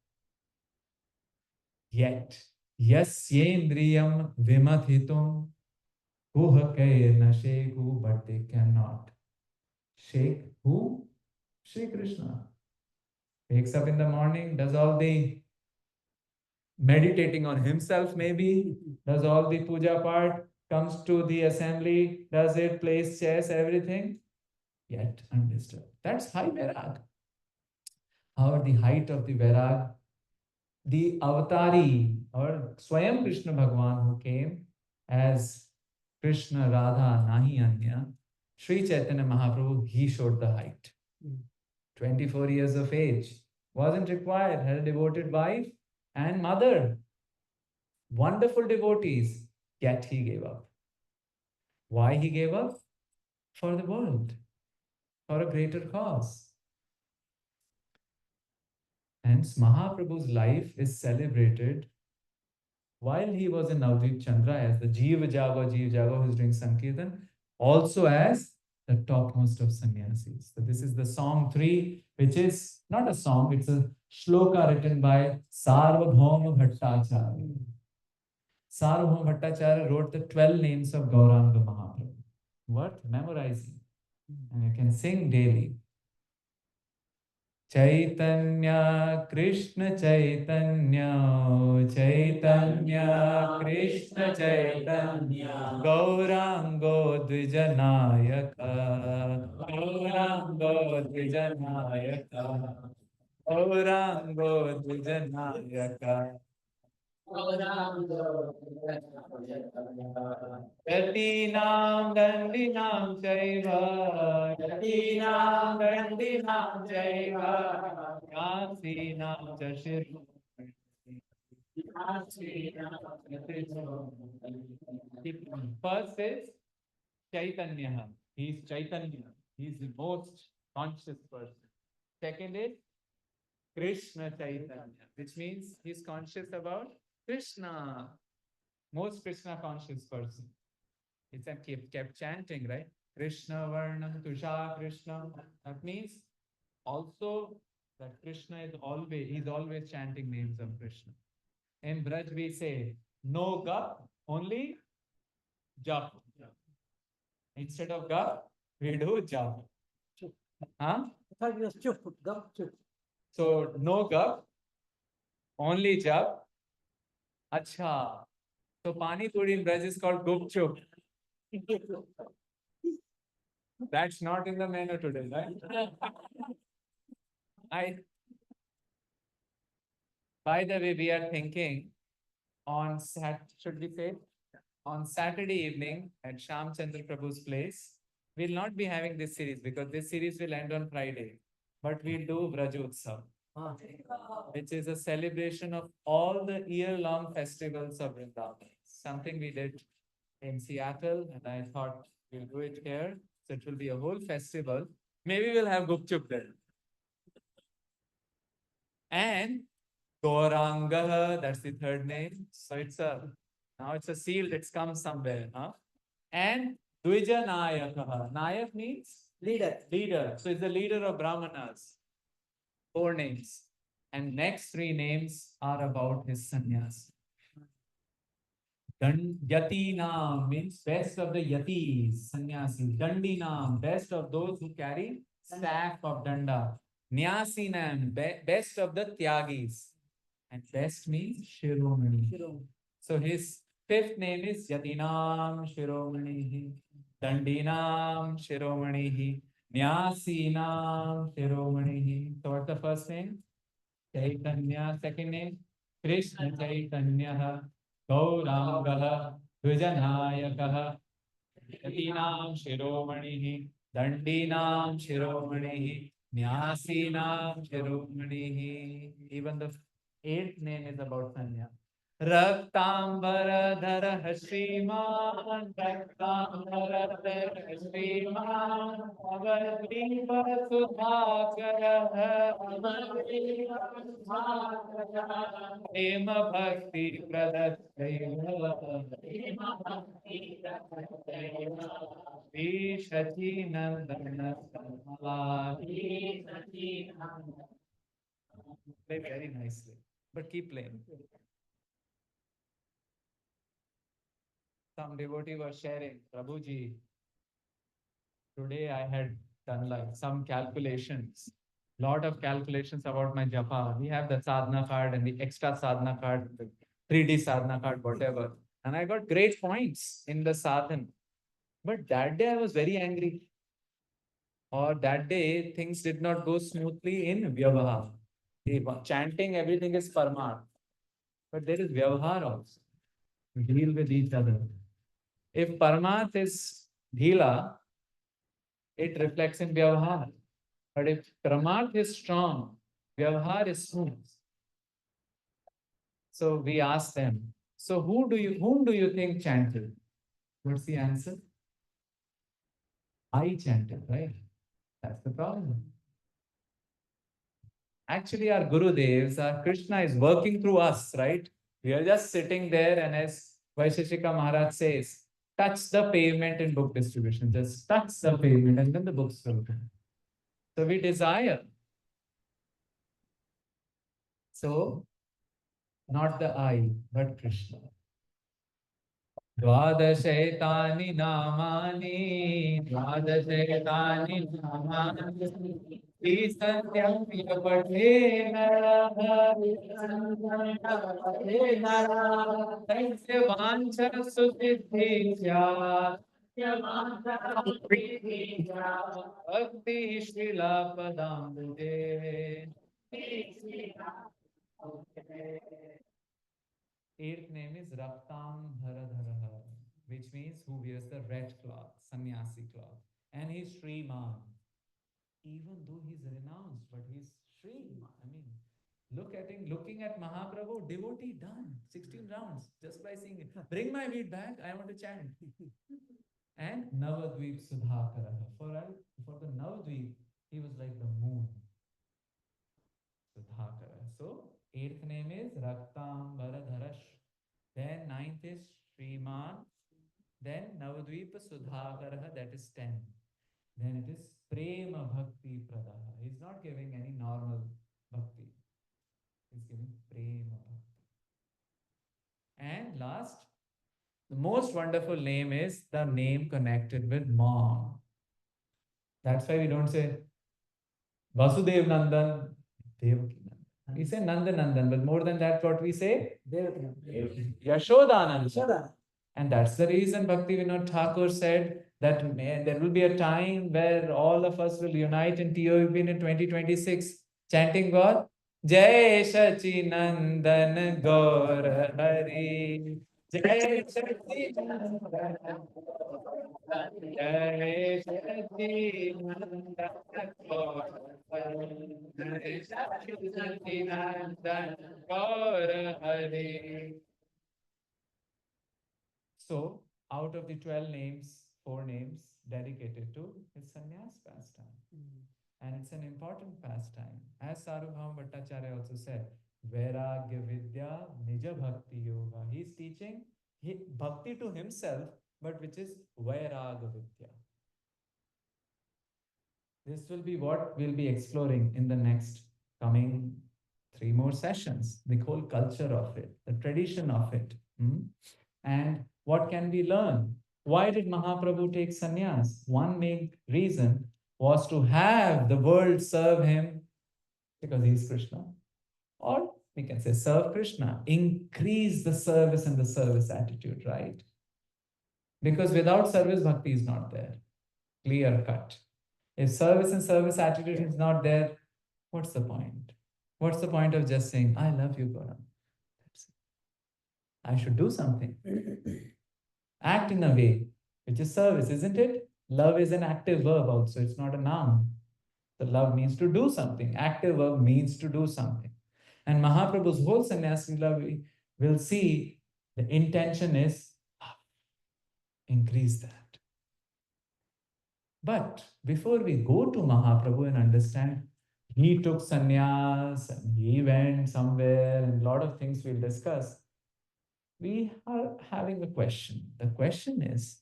Yet, yasyendriyam vimathitum kuhakayena shekhu, but they cannot shake who? Shri Krishna. Wakes up in the morning, does all the meditating on himself, maybe, does all the puja part, comes to the assembly, does it, plays chess, everything, yet undisturbed. That's high Vairag. However, the height of the Vairag, the avatari or Swayam Krishna Bhagwan who came as Krishna, Radha, Nahi Anya, Sri Chaitanya Mahaprabhu, he showed the height. 24 years of age, wasn't required, had a devoted wife and mother, wonderful devotees, yet he gave up. Why he gave up? For the world, for a greater cause. Hence, Mahaprabhu's life is celebrated while he was in Navadvipa Chandra as the Jeev Jago, who is doing Sankirtan, also as the topmost of sannyasis. So this is the Song 3, which is not a song, it's a shloka written by Sarvabhauma Bhattacharya. Sarvabhauma Bhattacharya wrote the 12 names of Gauranga Mahaprabhu. What? Memorizing. And you can sing daily. Chaitanya Krishna Chaitanya Chaitanya Krishna Chaitanya Gaurango Dvijanayaka Gaurango Dvijanayaka Gaurango Dvijanayaka Yatinam dandinam chaiva, yatinam dandinam chaiva, yasinam chashiru. First is Chaitanya. He is Chaitanya. He is the most conscious person. Second is Krishna Chaitanya, which means he is conscious about Krishna. Most Krishna conscious person. It's a kept chanting, right? Krishna Varnam Tusha Krishna. That means also that Krishna is always, he's always chanting names of Krishna. In Braj we say no gap, only jap. Instead of gap, we do jap. Huh? I thought it was chup, gup, chup. So no gap, only jap. Acha. So Pani Puri in Braj is called Gup Chup. That's not in the menu today, right? I, by the way, we are thinking on should we say on Saturday evening at Sham Chandra Prabhu's place. We'll not be having this series because this series will end on Friday. But we'll do Vrajotsav, Ah, which is a celebration of all the year-long festivals of Vrindavan. Something we did in Seattle, and I thought we'll do it here. So it will be a whole festival. Maybe we'll have Gupchup there. And Gauranga, that's the third name. So it's a now it's a seal, it's come somewhere. Huh? And Dvija Nayakaha. Nayak means leader. leader. So it's the leader of Brahmanas. Four names. And next three names are about his sannyas. Yatinam means best of the yatis, sannyasis. Dandinam, best of those who carry staff of danda. Nyasinam, best of the tyagis. And best means Shiromani. So his fifth name is Yatinam Shiromani, Dandinam Shiromani, Nyasinam Shiromani. So what's the first name? Chaitanya. Second name? Krishna Chaitanya. Gauranga. Dvijanayaka. Yatinam Shiromani, Dandinam Shiromani, Nyasinam Shiromani. Even the eighth name is about Sanya. Raktambaradhara Shriman, Raktambaradhara Shriman, Navadvipa Sudhakara, Prema Bhakti Pradastaiva, Vishachi Nandana Samala. Play very nicely, but keep playing. Some devotee was sharing, Prabhuji, today I had done like some calculations, lot of calculations about my japa. We have the sadhana card and the extra sadhana card, the 3D sadhana card, whatever. And I got great points in the sadhana. But that day I was very angry. Or that day things did not go smoothly in Vyavaha. Chanting, everything is parmat. But there is Vyavahar also. We deal with each other. If Paramat is Dhila, it reflects in Vyavahar. But if Paramat is strong, Vyavahar is smooth. So we ask them, so whom do you think chanted? What's the answer? I chanted, right? That's the problem. Actually, our Gurudevs, our Krishna is working through us, right? We are just sitting there, and as Vaisheshika Maharaj says, touch the pavement in book distribution. Just touch the pavement, and then the books will come. So we desire. So, not the I, but Krishna. Dvadashaitani namani, Dvadashaitani namani, Satyam Yapatena, Tasya Vancha Sudhidhya, Bhakti Srila Padambude. Eighth name is Raktam Dharadharaha, which means who wears the red cloth, sannyasi cloth. And he's Sriman. Even though he's renounced, but he's Sriman. I mean, looking at Mahaprabhu, devotee done. 16 rounds just by seeing it. Bring my wheat back, I want to chant. And Navadvip Sudhakaraha. For the Navadvip, he was like the moon. Sudhakara. So, eighth name is Raktambaradharash. Then ninth is Sriman. Then Navadvipa Sudhakaraha, that is 10. Then it is Prema Bhakti Pradaha. He's not giving any normal bhakti. He's giving Prema Bhakti. And last, the most wonderful name is the name connected with mom. That's why we don't say Vasudev Nandan, Devaki Nandan. We say Nandan Nandan, but more than that, what we say? Devaki. Yashodananda. Yashoda. And that's the reason Bhaktivinoda Thakur said that there will be a time where all of us will unite in TOUB in 2026, chanting God, Jai Shachi Nandan Gaur Hari. Jai Shachi Nandan Jai Shachi Nandan Gaur Hari. Jai Shachi Nandan Gaur Hari. So, out of the 12 names, 4 names dedicated to his sannyas pastime. And it's an important pastime. As Sarvabhauma Bhattacharya also said, Vairagya Vidya Nija Bhakti Yoga. He's teaching bhakti to himself, but which is Vairagya Vidya. This will be what we'll be exploring in the next coming 3 more sessions. The whole culture of it, the tradition of it. And what can we learn? Why did Mahaprabhu take sannyas? One main reason was to have the world serve him because he is Krishna. Or we can say serve Krishna, increase the service and the service attitude, right? Because without service, bhakti is not there. Clear cut. If service and service attitude is not there, what's the point? What's the point of just saying, I love you, Gaurav? I should do something. Act in a way, which is service, isn't it? Love is an active verb also, it's not a noun. The love means to do something. Active verb means to do something. And Mahaprabhu's whole sannyasi love, we will see the intention is increase that. But before we go to Mahaprabhu and understand, he took sannyas and he went somewhere and a lot of things we'll discuss. We are having a question. The question is,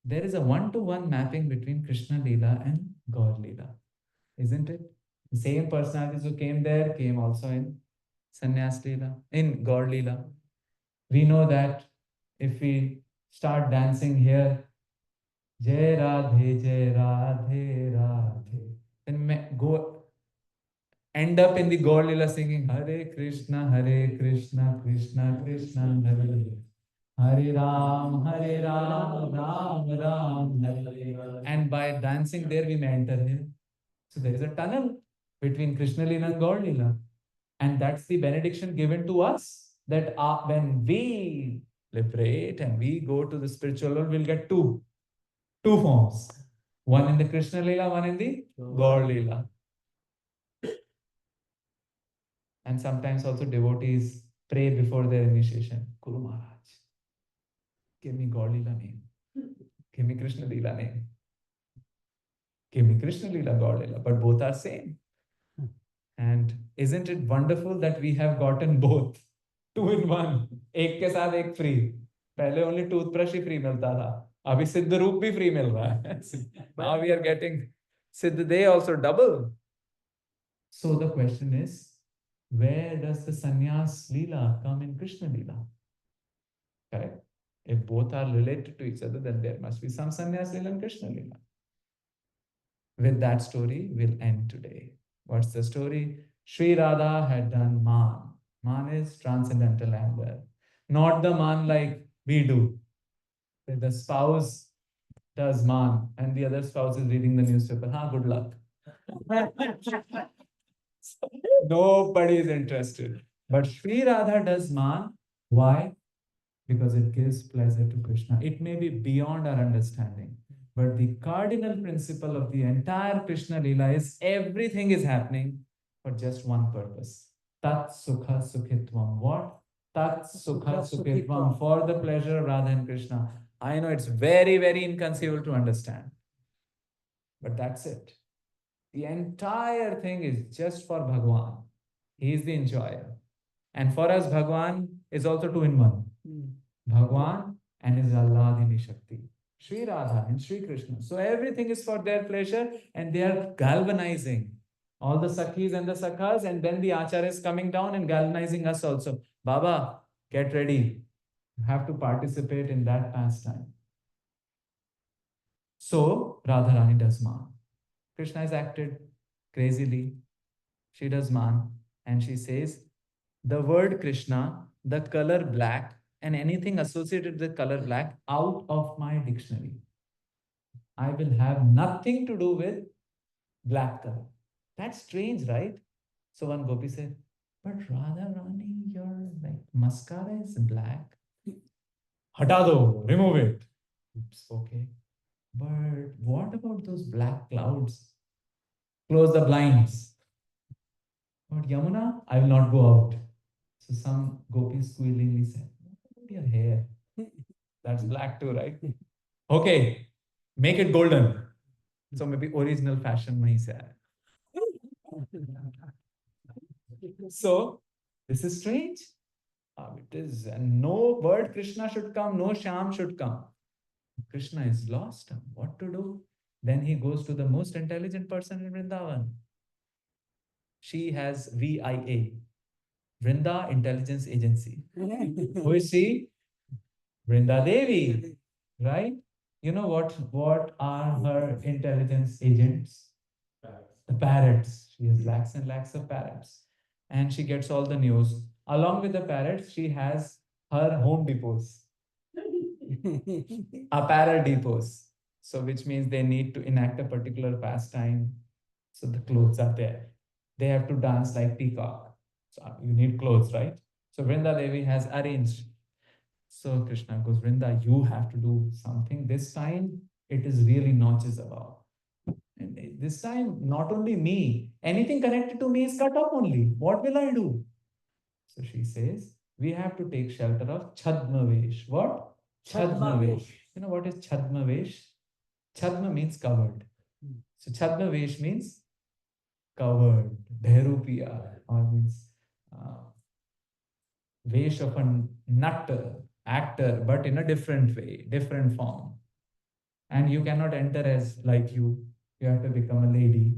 there is a one-to-one mapping between Krishna Leela and Gaur Leela, isn't it? The same personalities who came there came also in Sannyas Leela, in Gaur Leela. We know that if we start dancing here, Jai Radhe, Jai Radhe, Radhe, then go end up in the Gaur Leela singing Hare Krishna, Krishna Krishna, Hare Hare. Hare Ram, Ram Ram, Hare Hare. And by dancing there, we may enter here. So there is a tunnel between Krishna Lila and Gaur Lila. And that's the benediction given to us that when we liberate and we go to the spiritual world, we'll get two forms. One in the Krishna Lila, one in the Gaur Lila. And sometimes also devotees pray before their initiation. Guru Maharaj, give me Gaur Lila name. Give me Krishna Lila name. Give me Krishna Lila, Gaur Lila. But both are same. And isn't it wonderful that we have gotten both? 2 in 1. एक के साथ एक free. पहले only toothbrush ही free मिलता था. अभी सिद्ध रूप भी free मिल रहा है. Now we are getting Siddh Day also double. So the question is, where does the sannyas Leela come in Krishna Leela? Correct? If both are related to each other, then there must be some sannyas Leela and Krishna Leela. With that story, we'll end today. What's the story? Sri Radha had done man. Man is transcendental anger. Not the man like we do. The spouse does man and the other spouse is reading the newspaper. Good luck. Nobody is interested. But Sri Radha does man Why? Because it gives pleasure to Krishna. It may be beyond our understanding, but the cardinal principle of the entire Krishna Leela is everything is happening for just one purpose. Tat Sukha Sukhitvam. What? Tat Sukha Sukhitvam. For the pleasure of Radha and Krishna. I know it's very, very inconceivable to understand, but that's it. The entire thing is just for Bhagwan. He is the enjoyer. And for us, Bhagwan is also two in one. Bhagwan and his Alladini Shakti. Sri Radha and Sri Krishna. So everything is for their pleasure and they are galvanizing all the Sakhis and the Sakhas, and then the Acharya is coming down and galvanizing us also. Baba, get ready. You have to participate in that pastime. So Radharani does man. Krishna has acted crazily. She does man. And she says, the word Krishna, the color black, and anything associated with color black out of my dictionary. I will have nothing to do with black color. That's strange, right? So one gopi said, but Radha Rani, your like mascara is black. Hata do, remove it. Oops, okay. But what about those black clouds? Close the blinds. But Yamuna, I will not go out. So some gopis squealingly said, what about your hair? That's black too, right? Okay, make it golden. So maybe original fashion may say. So this is strange. It is, and no word Krishna should come, no Sham should come. Krishna is lost. What to do? Then he goes to the most intelligent person in Vrindavan. She has VIA, Vrinda Intelligence Agency. Who is she? Vrinda Devi, right? You know what are her intelligence agents? The parrots. She has lakhs and lakhs of parrots. And she gets all the news. Along with the parrots, she has her home depots, apparel depots. So which means they need to enact a particular pastime. So the clothes are there. They have to dance like peacock. So you need clothes, right? So Vrinda Devi has arranged. So Krishna goes, Vrinda, you have to do something. This time it is really notches above. And this time, not only me, anything connected to me is cut off only. What will I do? So she says, we have to take shelter of Chadmavesh. What? Chadmavesh. You know what is Chadmavesh? Chadma means covered. So Chadmavesh means covered. Bhairupiya, or means vesh of a nutter, actor, but in a different way, different form. And you cannot enter as like you have to become a lady.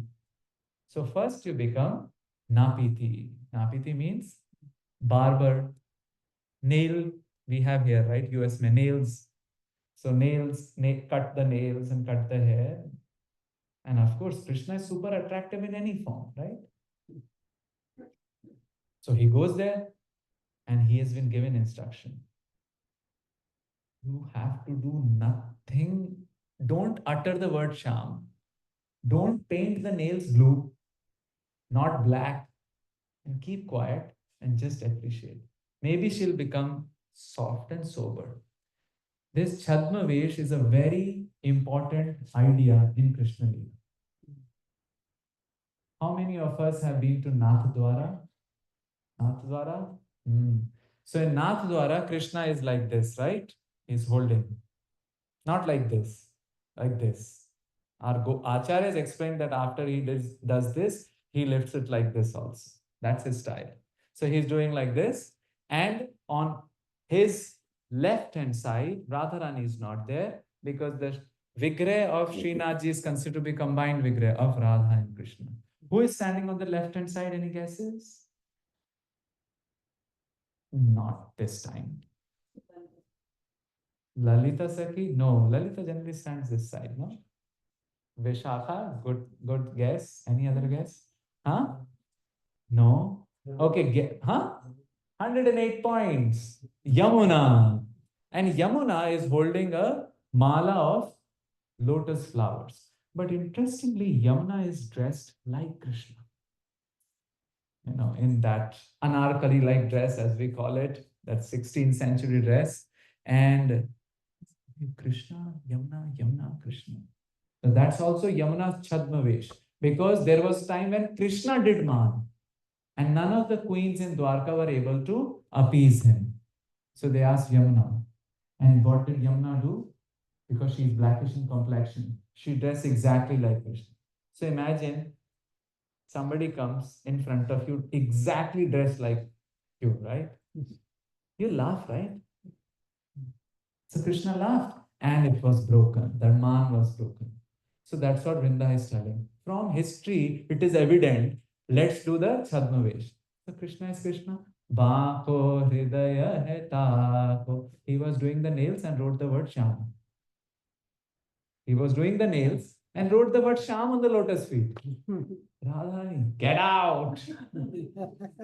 So first you become Napiti. Napiti means barber. Nail, we have here, right? US mein nails. So nails, cut the nails and cut the hair. And of course, Krishna is super attractive in any form, right? So he goes there and he has been given instruction. You have to do nothing. Don't utter the word Sham. Don't paint the nails blue, not black, and keep quiet and just appreciate. Maybe she'll become soft and sober. This Chadma Vesh is a very important idea in Krishna Leela. How many of us have been to Nath Dwara? Nath Dwara? So in Nath Dwara, Krishna is like this, right? He's holding. Not like this, like this. Our Acharyas explained that after he does this, he lifts it like this also. That's his style. So he's doing like this, and on his left hand side, Radharani is not there because the Vigrah of Srinathji is considered to be combined Vigrah of Radha and Krishna. Who is standing on the left hand side? Any guesses? Not this time. Lalita Sakhi? No, Lalita generally stands this side, no? Vishakha, good guess. Any other guess? Huh? No. Okay, huh? 108 points. Yamuna. And Yamuna is holding a mala of lotus flowers. But interestingly, Yamuna is dressed like Krishna. You know, in that anarkali-like dress, as we call it. that 16th century dress. And Krishna, Yamuna, Yamuna, Krishna. So that's also Yamuna's Chadmavesh. Because there was time when Krishna did man. And none of the queens in Dwarka were able to appease him. So they asked Yamuna. And what did Yamuna do? Because she's blackish in complexion, she dressed exactly like Krishna. So imagine somebody comes in front of you exactly dressed like you, right? You laugh, right? So Krishna laughed and it was broken. The man was broken. So that's what Vrinda is telling. From history, it is evident. Let's do the Chadmavesh. So Krishna is Krishna. Bako hridaya hai tako. He was doing the nails and wrote the word Sham. He was doing the nails and wrote the word Sham on the lotus feet. Radharani, get out!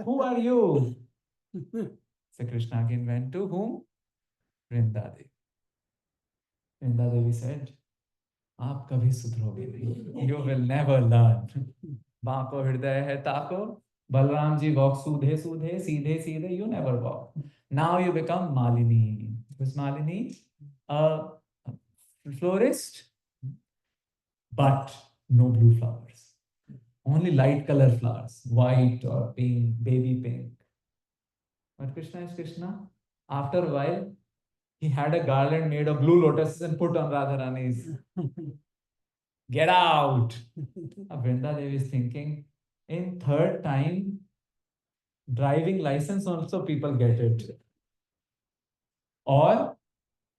Who are you? So Krishna again went to whom? Vrindadevi. Vrindadevi said, आप कभी सुधरोगे नहीं. You will never learn. बाको हृदय है ताको. Balram ji walk sudhe sudhe, seedhe seedhe. You never walk. Now you become Malini. Who's Malini? A florist, but no blue flowers. Only light color flowers, white or pink, baby pink. But Krishna is Krishna. After a while, he had a garland made of blue lotuses and put on Radharani's. Get out! Vrinda Devi is thinking, in third time, driving license also people get it. Or,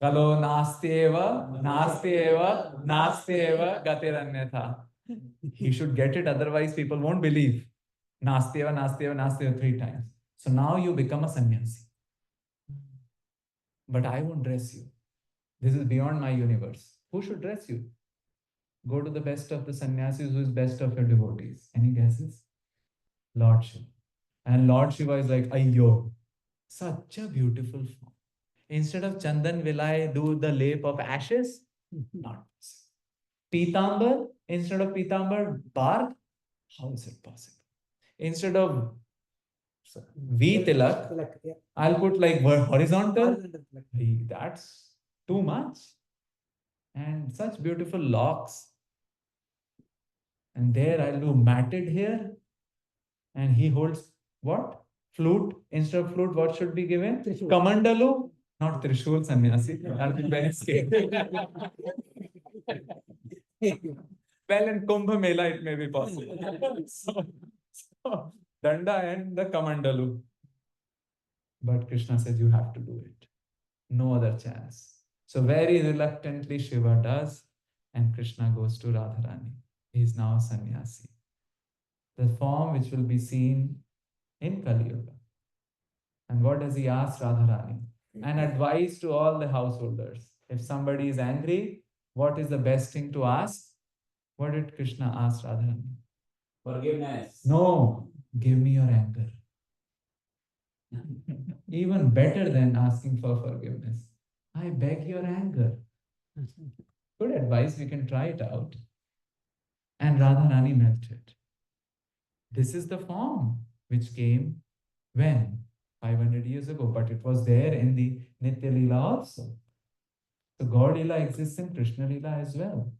Kalo nastyeva, nastyeva, nastyeva, gatiranyatha. He should get it, otherwise people won't believe. Nastyeva, nastyeva, nastyeva 3 times. So now you become a sannyasi. But I won't dress you. This is beyond my universe. Who should dress you? Go to the best of the sannyasis who is best of your devotees. Any guesses? Lord Shiva. And Lord Shiva is like, ayyo, such a beautiful form. Instead of Chandan, will I do the lap of ashes? Not possible. Pitambar, instead of Pitambar, bark? How is it possible? Instead of V tilak, I'll put like horizontal. That's too much. And such beautiful locks. And there I'll do matted hair. And he holds what? Flute. Instead of flute, what should be given? Trishul. Kamandalu, not Trishul sannyasi. I'll be very scared. Well, in Kumbh Mela, it may be possible. so, Danda and the Kamandalu. But Krishna says, you have to do it. No other chance. So very reluctantly Shiva does, and Krishna goes to Radharani. He is now a sannyasi. The form which will be seen in Kali Yuga. And what does he ask Radharani? An advice to all the householders. If somebody is angry, what is the best thing to ask? What did Krishna ask Radharani? Forgiveness. No, give me your anger. Even better than asking for forgiveness. I beg your anger. Good advice, we can try it out. And Radharani melted. This is the form which came when? 500 years ago, but it was there in the Nitya Leela also. So God Leela exists in Krishna Leela as well.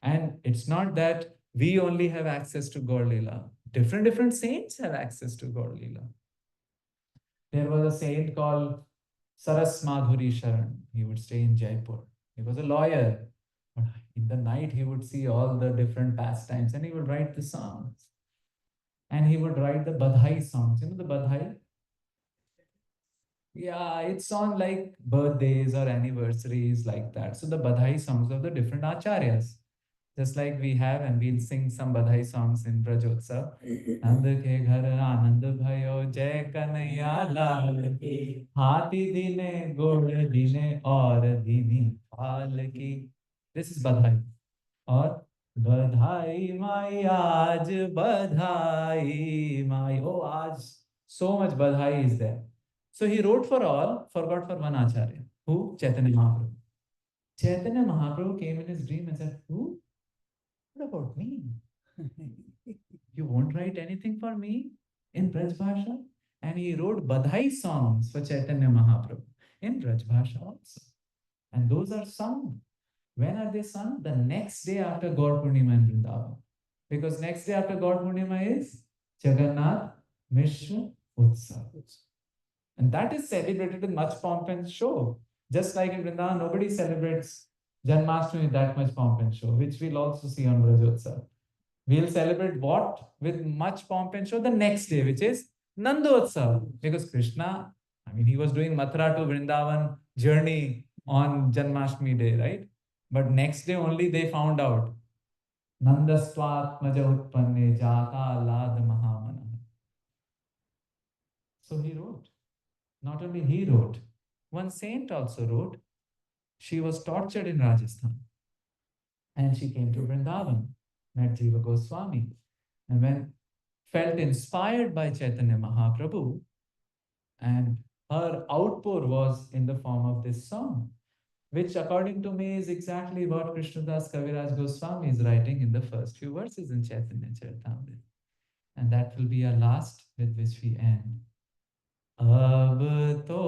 And it's not that we only have access to God Leela. Different saints have access to God Leela. There was a saint called Saras Madhuri Sharan. He would stay in Jaipur. He was a lawyer. But in the night, he would see all the different pastimes and he would write the songs. And he would write the Badhai songs. You know the Badhai? Yeah, it's on like birthdays or anniversaries like that. So the Badhai songs of the different acharyas. Just like we have, and we'll sing some Badhai songs in Brajotsav. Nand ke ghar anand bhayo jai kanaiya lal ki hati dine god dine aur dini pal ki. This is Badhai. Or Badhai mai aaj Badhai mai. Oh, aaj so much Badhai is there. So he wrote for all, forgot for one acharya. Who? Chaitanya Mahaprabhu. Chaitanya Mahaprabhu came in his dream and said, who? What about me? You won't write anything for me in Braj Bhasha? And he wrote Badhai songs for Chaitanya Mahaprabhu in Braj Bhasha also. And those are sung. When are they sung? The next day after Gaur Purnima in Vrindavan. Because next day after Gaur Purnima is Jagannath Mishra Utsav. And that is celebrated with much pomp and show. Just like in Vrindavan, nobody celebrates Janmashtami with that much pomp and show, which we'll also see on Brajotsav. We'll celebrate what? With much pomp and show the next day, which is Nandotsav. Because Krishna, I mean, he was doing Mathura to Vrindavan journey on Janmashtami day, right? But next day only they found out. Nandastvatmaja utpanne jata lad mahamana. So he wrote. Not only he wrote, one saint also wrote. She was tortured in Rajasthan and she came to Vrindavan, met Jiva Goswami, and when felt inspired by Chaitanya Mahaprabhu, and her outpour was in the form of this song, which according to me is exactly what Krishnadas Kaviraj Goswami is writing in the first few verses in Chaitanya Charitamrita. And that will be our last with which we end. अब तो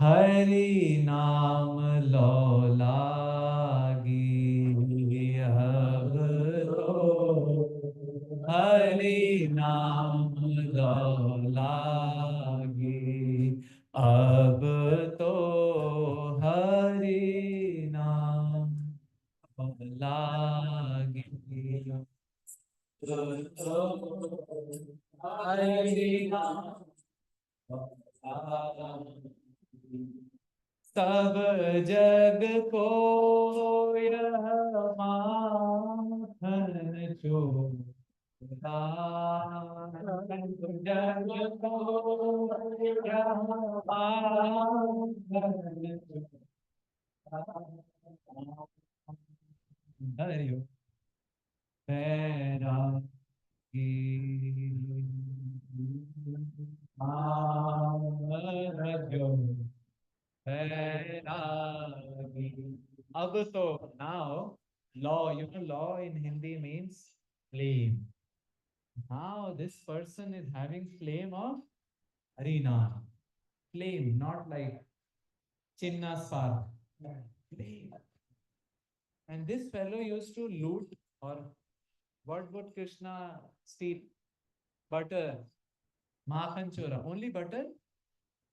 हरि नाम लो लागी, अब तो हरि नाम लो लागी, अब तो हरि नाम लागी, हरि नाम सब जग को यह माखन चोरा, जग को यह माखन चोरा, हरिओम बैरागी रजो बैरागी. अब तो, now, law, you know, law in Hindi means flame. Now this person is having flame of Harina. Flame, not like Chinna spark. Flame. And this fellow used to loot, or what would Krishna steal? Butter. Makhan chora. Only butter?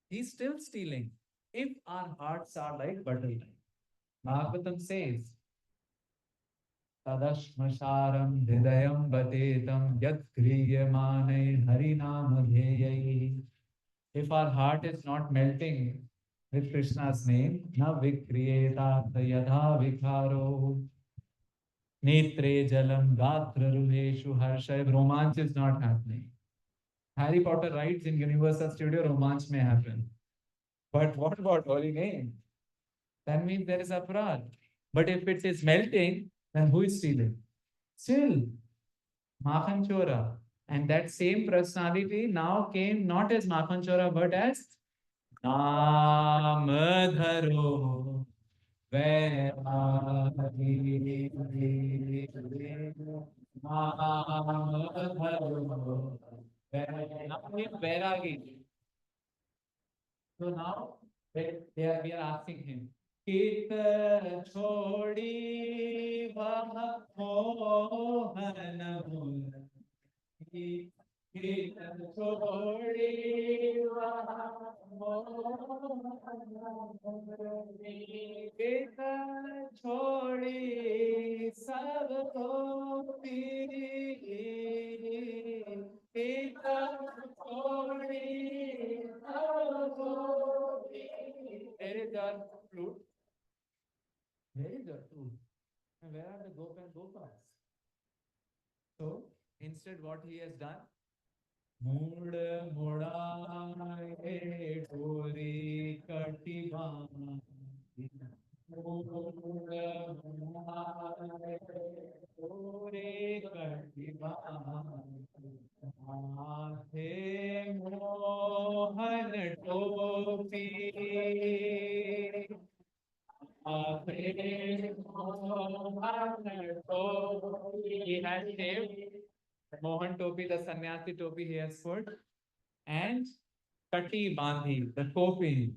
He's still stealing. If our hearts are like butter. Bhagavatam says, Tadashmasharam hridayam batetam yat kriyamane harinam adheyai. If our heart is not melting with Krishna's name, na vikriyeta yadha vikharo. Netre jalam gatra ruheshu harsha. If romance is not happening. Harry Potter rides in Universal Studio, romance may happen. But what about holy name? That means there is aparad. But if it is melting, then who is stealing? Still, Makhan Chora. And that same personality now came not as Makhan Chora, but as Namadharo. Vairagi. Namadharo. Vairagi. So now we are asking him. Kit chodi vah mohan murti. Kit chodi vah mohan murti. Kit chodi sab ko piri. Kit chodi sab ko piri. There is our flute. Where is your flute? And where are the Gop and Gopas? So, instead what he has done? Mood modaye tori kativa. Mood modaye tori kativa. Maathe mohan topi. He has shaved Mohan Topi, the sannyasi topi he has put, and Kati Bandhi, the coping.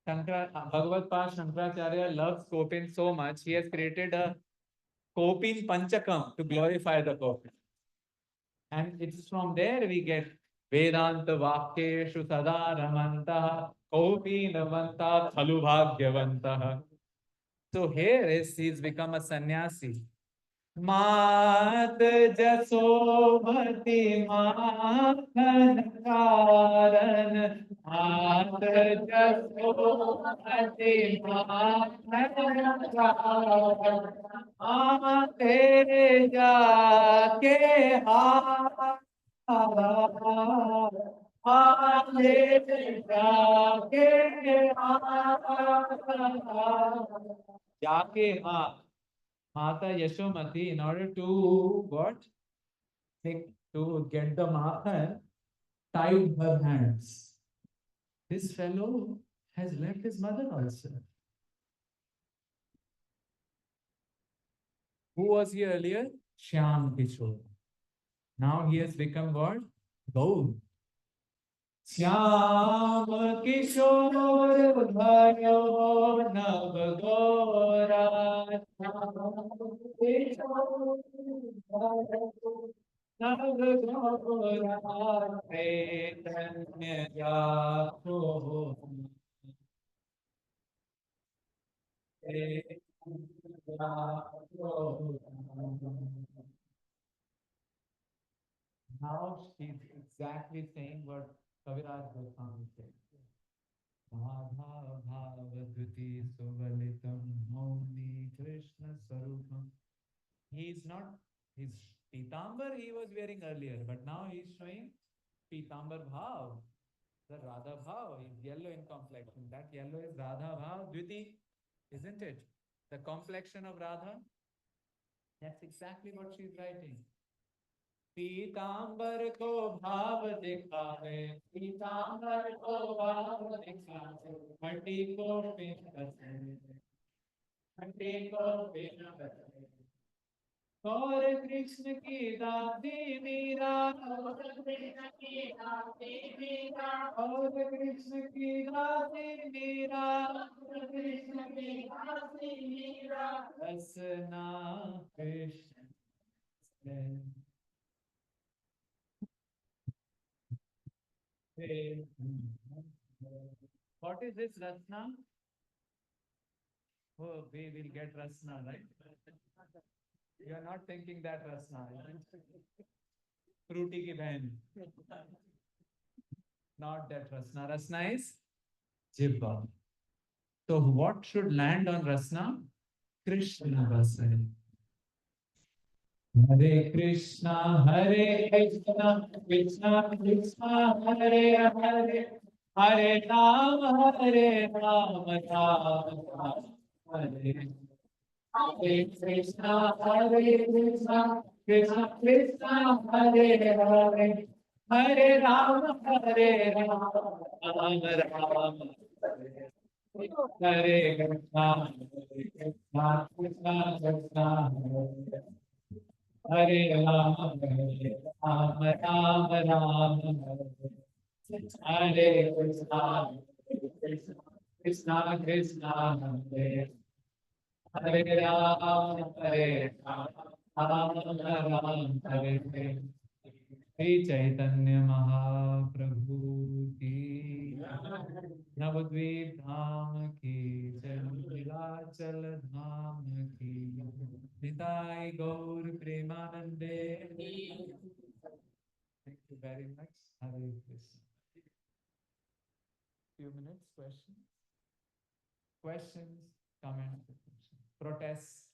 Bhagavad Pad Shankaracharya loves coping so much, he has created a coping Panchakam to glorify the coping. And it's from there we get Vedanta Vakyeshu Sada Ramanta Kopi Navanta Thalu Bhagyavanta. So here is he's become a sannyasi. मात जसोमति माखन कारण मात जसोमति माखन कारण तेरे जाके तेरे जाके जाके Mata Yashomati, in order to what? To get the Makhan, tied her hands. This fellow has left his mother also. Who was he earlier? Shyam Kishore. Now he has become what? Gaur. Shyam Kishore भयो नव गोरा नव गोरा चैतन्य जातो Now she's exactly saying what Kaviraj Goswami said. Radha Bhavadhuti Suvalitam Mauni Krishna Sarupam. He is not, his Pitambar he was wearing earlier, but now he is showing Pitambar Bhav, the Radha Bhav, is yellow in complexion. That yellow is Radha Bhav Dviti, isn't it? The complexion of Radha. That's exactly what she's writing. पीतांबर को भाव दिखावे पीतांबर को भाव दिखावे हड्डी को pin बसे हड्डी को पिन बसे और कृष्ण की दासी मीरा और कृष्ण की दासी मीरा और कृष्ण की दासी मीरा कृष्ण की दासी मीरा रसना Krishna What is this Rasna? Oh, we will get Rasna, right? You are not thinking that Rasna. Fruity ki behan. Not that Rasna. Rasna is Jibba. So what should land on Rasna? Krishna Vasai. Hare Krishna, Krishna Krishna, Hare Hare, Hare Ram, Ram Hare. Hare Krishna, Krishna Krishna, Hare Hare, Hare Ram, Ram Hare. Hare Krishna, Krishna Krishna, Hare Ram, Ram Ram, Hare Krishna, Krishna Krishna, Hare Ram, Ram Hare. Shri Chaitanya Mahaprabhu ki Navadvipa Dham ki Jai, Nilacala Dham ki Nitai Gaur Premanande. Thank you very much. Hare Krishna. Few minutes, questions? Questions, comments, protests?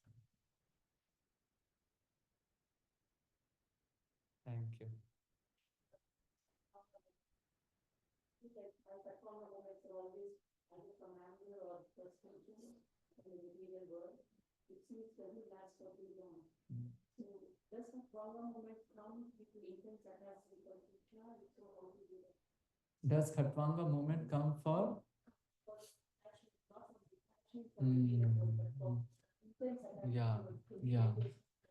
Thank you. Does Khatwanga movement come for? Yeah, yeah.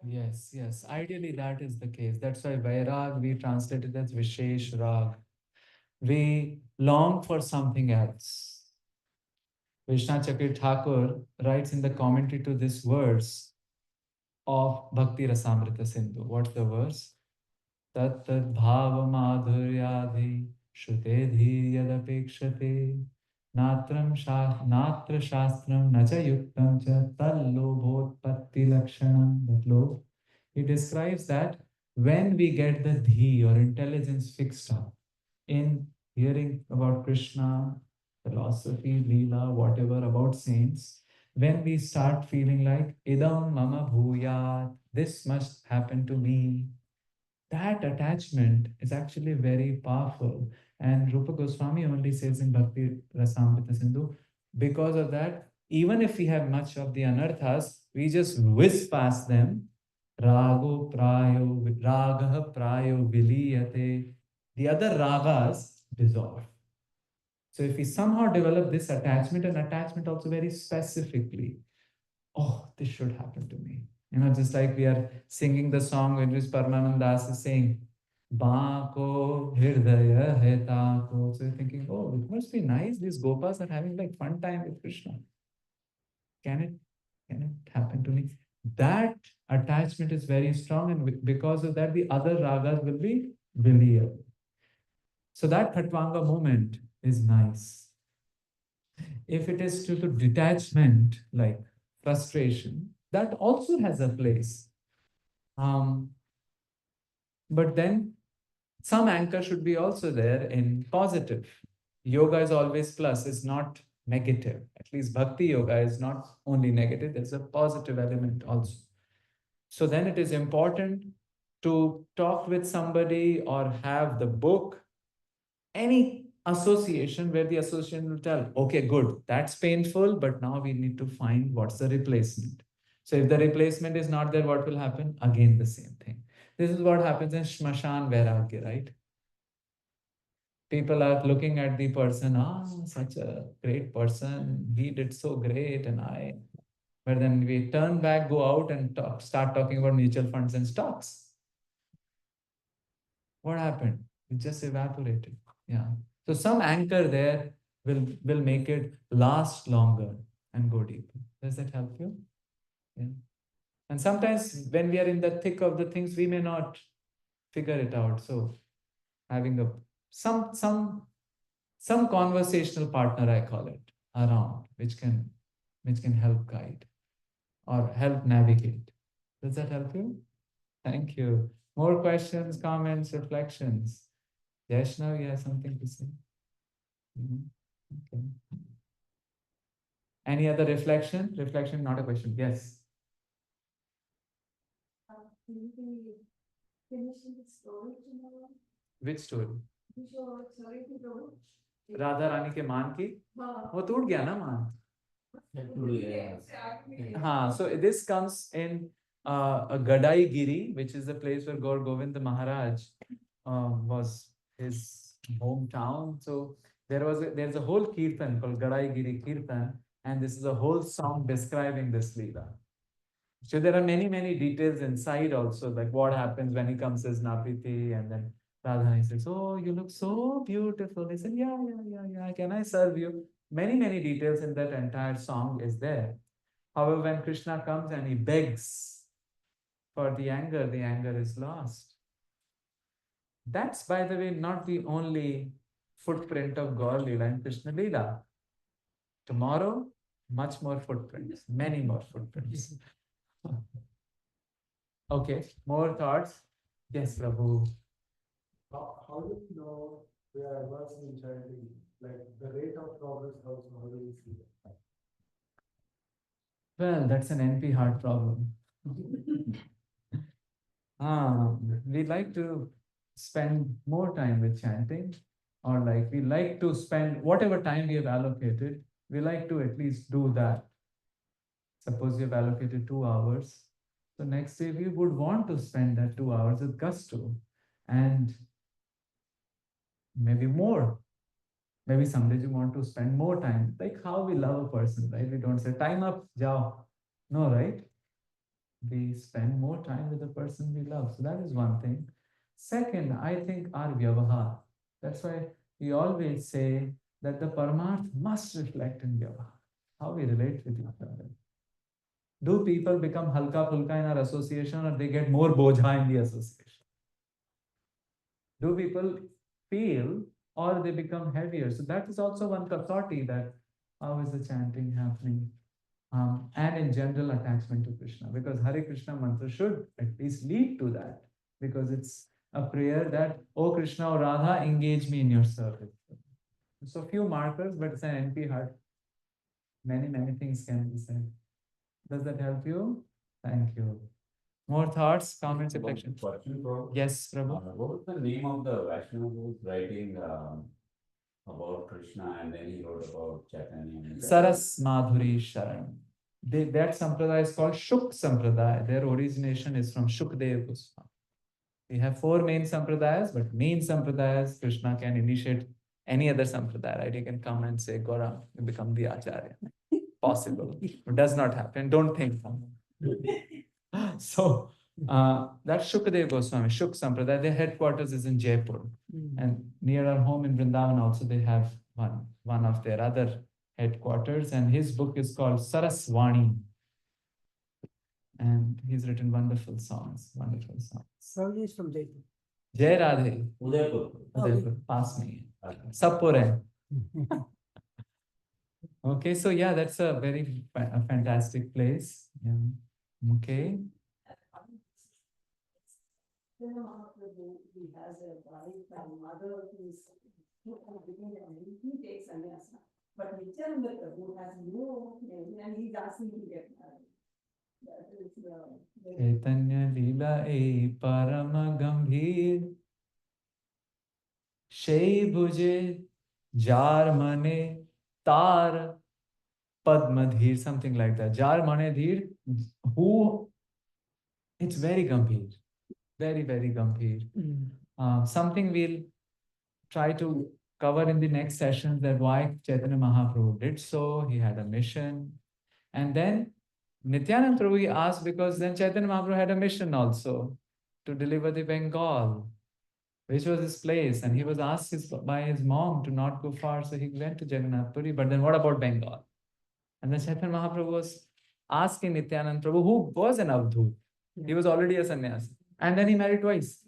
Yes, yes. Ideally, that is the case. That's why Vairag we translate it as Vishesh Rag. We long for something else. Vishnu Chakri Thakur writes in the commentary to this verse of Bhakti Rasamrita Sindhu. What's the verse? Tat tat bhava madhuryadhi shute dhiryadapekshate natra shastram nacha yuktam cha tallobhotpatti lakshanam. That lobe. He describes that when we get the dhi or intelligence fixed up in hearing about Krishna, philosophy, Leela, whatever about saints, when we start feeling like idam mama bhuyat, this must happen to me, that attachment is actually very powerful. And Rupa Goswami only says in Bhakti Rasamrita Sindhu, because of that, even if we have much of the anarthas, we just whiz past them. Ragaha prayo viliyate. The other ragas dissolve. So if we somehow develop this attachment, and attachment also very specifically, oh, this should happen to me. Just like we are singing the song in which Paramanand Das is saying, Bako Hirdaya hai tako. So you're thinking, oh, it must be nice. These gopas are having like fun time with Krishna. Can it happen to me? That attachment is very strong, and because of that, the other ragas will be reliable. So that Khatvanga moment is nice. If it is to detachment, like frustration, that also has a place. But then some anchor should be also there in positive. Yoga is always plus, it's not negative. At least bhakti yoga is not only negative, there's a positive element also. So then it is important to talk with somebody or have the book, any association where the association will tell, okay, good, that's painful, but now we need to find what's the replacement. So if the replacement is not there, what will happen? Again, the same thing. This is what happens in Shmashan Vairagya, right? People are looking at the person, such a great person, he did so great, and I. But then we turn back, go out, and start talking about mutual funds and stocks. What happened? It just evaporated. Yeah. So some anchor there will make it last longer and go deeper. Does that help you? Yeah. And sometimes when we are in the thick of the things, we may not figure it out. So having a some conversational partner, I call it, around, which can help guide or help navigate. Does that help you? Thank you. More questions, comments, reflections? Yashna, you have something to say? Mhm. Okay. Any other reflection? Reflection, not a question. Yes. Maybe finishing the story tomorrow. Which story? जो sorry to go. Radha Rani के मान की वो टूट गया ना मान. So this comes in a Gadai Giri, which is the place where Gaur Govind Maharaj was his hometown. So there's a whole kirtan called Gadai Giri Kirtan, and this is a whole song describing this Leela. So there are many details inside also, like what happens when he comes as Napiti, and then Radharani says, "Oh, you look so beautiful." He said, "Yeah. Can I serve you?" Many details in that entire song is there. However, when Krishna comes and he begs for the anger is lost. That's, by the way, not the only footprint of Gaur Leela and Krishna Leela. Tomorrow, much more footprints, many more footprints. Okay, more thoughts? Yes, Prabhu. How do you know we are advancing in chanting? Like the rate of progress, how do you see that? Well, that's an NP heart problem. We like to spend more time with chanting, or like we like to spend whatever time we have allocated, we like to at least do that. Suppose you've allocated 2 hours. So next day we would want to spend that 2 hours with gusto and maybe more. Maybe some days you want to spend more time, like how we love a person, right? We don't say, time up, jao. No, right? we spend more time with the person we love. So that is one thing. Second, I think our vyavahar. That's why we always say that the Paramarth must reflect in vyavahar, how we relate with each other. Do people become halka pulka in our association, or they get more bojha in the association? Do people feel, or they become heavier? So that is also one kasauti, that how is the chanting happening? And in general attachment to Krishna, because Hare Krishna mantra should at least lead to that, because it's a prayer that, oh Krishna or Radha, engage me in your service. So few markers, but it's an NP heart. Many things can be said. Does that help you? Thank you. More thoughts, comments, reflections? Question, Prabhu. Yes, Prabhu. What was the name of the Vaishnava who was writing about Krishna and then he wrote about Chaitanya? and Saras Madhuri Sharan. That sampradaya is called Shuk Sampradaya. Their origination is from Shukdev Goswami. We have four main sampradayas, but main sampradayas, Krishna can initiate any other sampradaya, right? He can come and say, Gaura, you become the Acharya. Possible. It does not happen. Don't think. So that's Shukdev Goswami, Shuk Sampradaya. Their headquarters is in Jaipur. And near our home in Vrindavan also they have one of their other headquarters, and his book is called Saraswani. And he's written wonderful songs. Prabhuji is from Jaipur. Jai Radhe. Udaipur. Udaipur, pass me. Sapure. Okay, so yeah, that's a very fantastic place. Yeah. Okay. Then Mahaprabhu, he has a wife and mother who is he takes sannyasa. But Nityananda Prabhu has no name and he's asking to get married. That is Chaitanya Leela e Parama Gambhir Shei Bhuje Jar Mane Tar Padmadhir, something like that. Jar Mane Dhir, who it's very Gambhir, very Gambhir. Something we'll try to cover in the next session, that why Chaitanya Mahaprabhu did so. He had a mission. And then Nityananda Prabhu asked, because then Chaitanya Mahaprabhu had a mission also to deliver the Bengal, which was his place. And he was asked by his mom to not go far, so he went to Jagannath Puri. But then what about Bengal? And then Chaitanya Mahaprabhu was asking Nityananda Prabhu, who was an Avdhut. He was already a sannyasi. And then he married twice.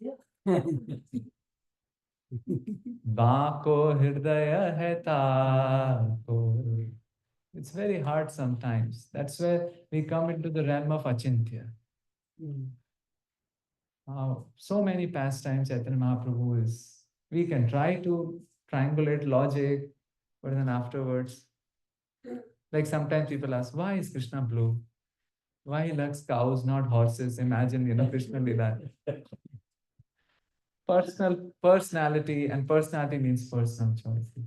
Bako hirdaya hai taako. It's very hard sometimes. That's where we come into the realm of achintya. So many pastimes Chaitanya Mahaprabhu is. We can try to triangulate logic, but then afterwards, like sometimes people ask, why is Krishna blue? Why he likes cows, not horses? Imagine, Krishna Lila. Personality, and personality means personal choice.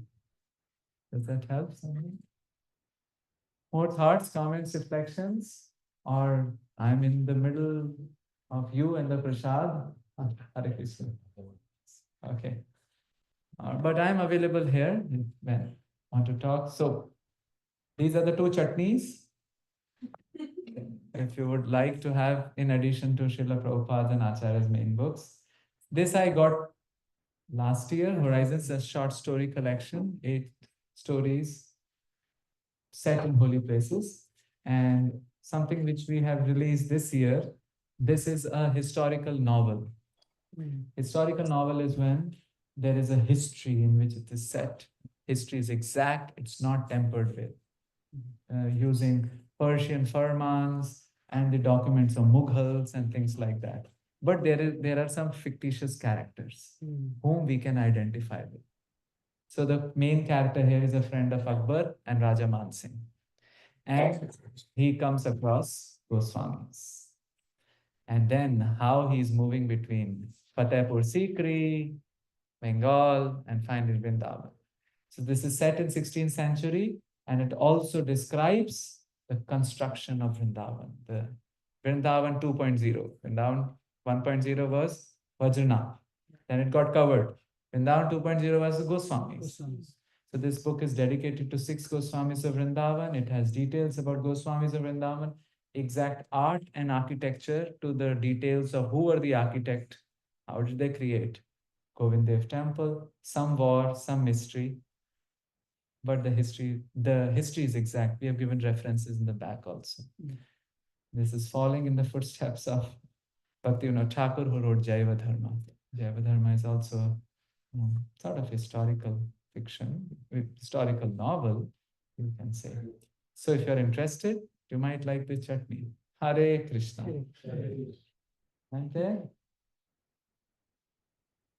Does that help somebody? More thoughts, comments, reflections? Or I'm in the middle of you and the prasad? Hare Krishna. Okay. But I'm available here when you want to talk. So these are the two chutneys. If you would like to have, in addition to Srila Prabhupada and Acharya's main books. This I got last year, Horizons, a short story collection, 8 stories set in holy places. And something which we have released this year, this is a historical novel. Historical novel is when there is a history in which it is set. History is exact, it's not tampered with. Using Persian firmans and the documents of Mughals and things like that. But there are some fictitious characters whom we can identify with. So the main character here is a friend of Akbar and Raja Man Singh. And he comes across Goswamis. And then how he's moving between Fatehpur Sikri, Bengal, and finally Vrindavan. So this is set in 16th century, and it also describes the construction of Vrindavan, the Vrindavan 2.0. Vrindavan 1.0 was Vajranath. Then it got covered. Vrindavan 2.0 was the Goswamis. So this book is dedicated to 6 Goswamis of Vrindavan. It has details about Goswamis of Vrindavan. exact art and architecture to the details of who were the architect, how did they create Govind Dev temple, some war, some mystery, but the history is exact. We have given references in the back also. Mm. This is falling in the footsteps of Bhaktivinoda Thakur, who wrote Jaiva Dharma. Jaiva Dharma is also sort of historical fiction, historical novel, you can say. So if you're interested, you might like the chutney. Hare Krishna. Okay.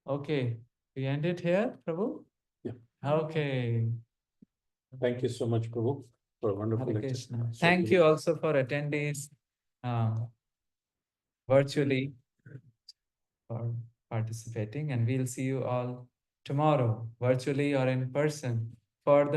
Okay. We end it here, Prabhu? Yeah. Okay. Thank you so much, Prabhu, for a wonderful Hare lecture. Krishna. Thank you also for attendees virtually for participating, and we'll see you all tomorrow, virtually or in person, for the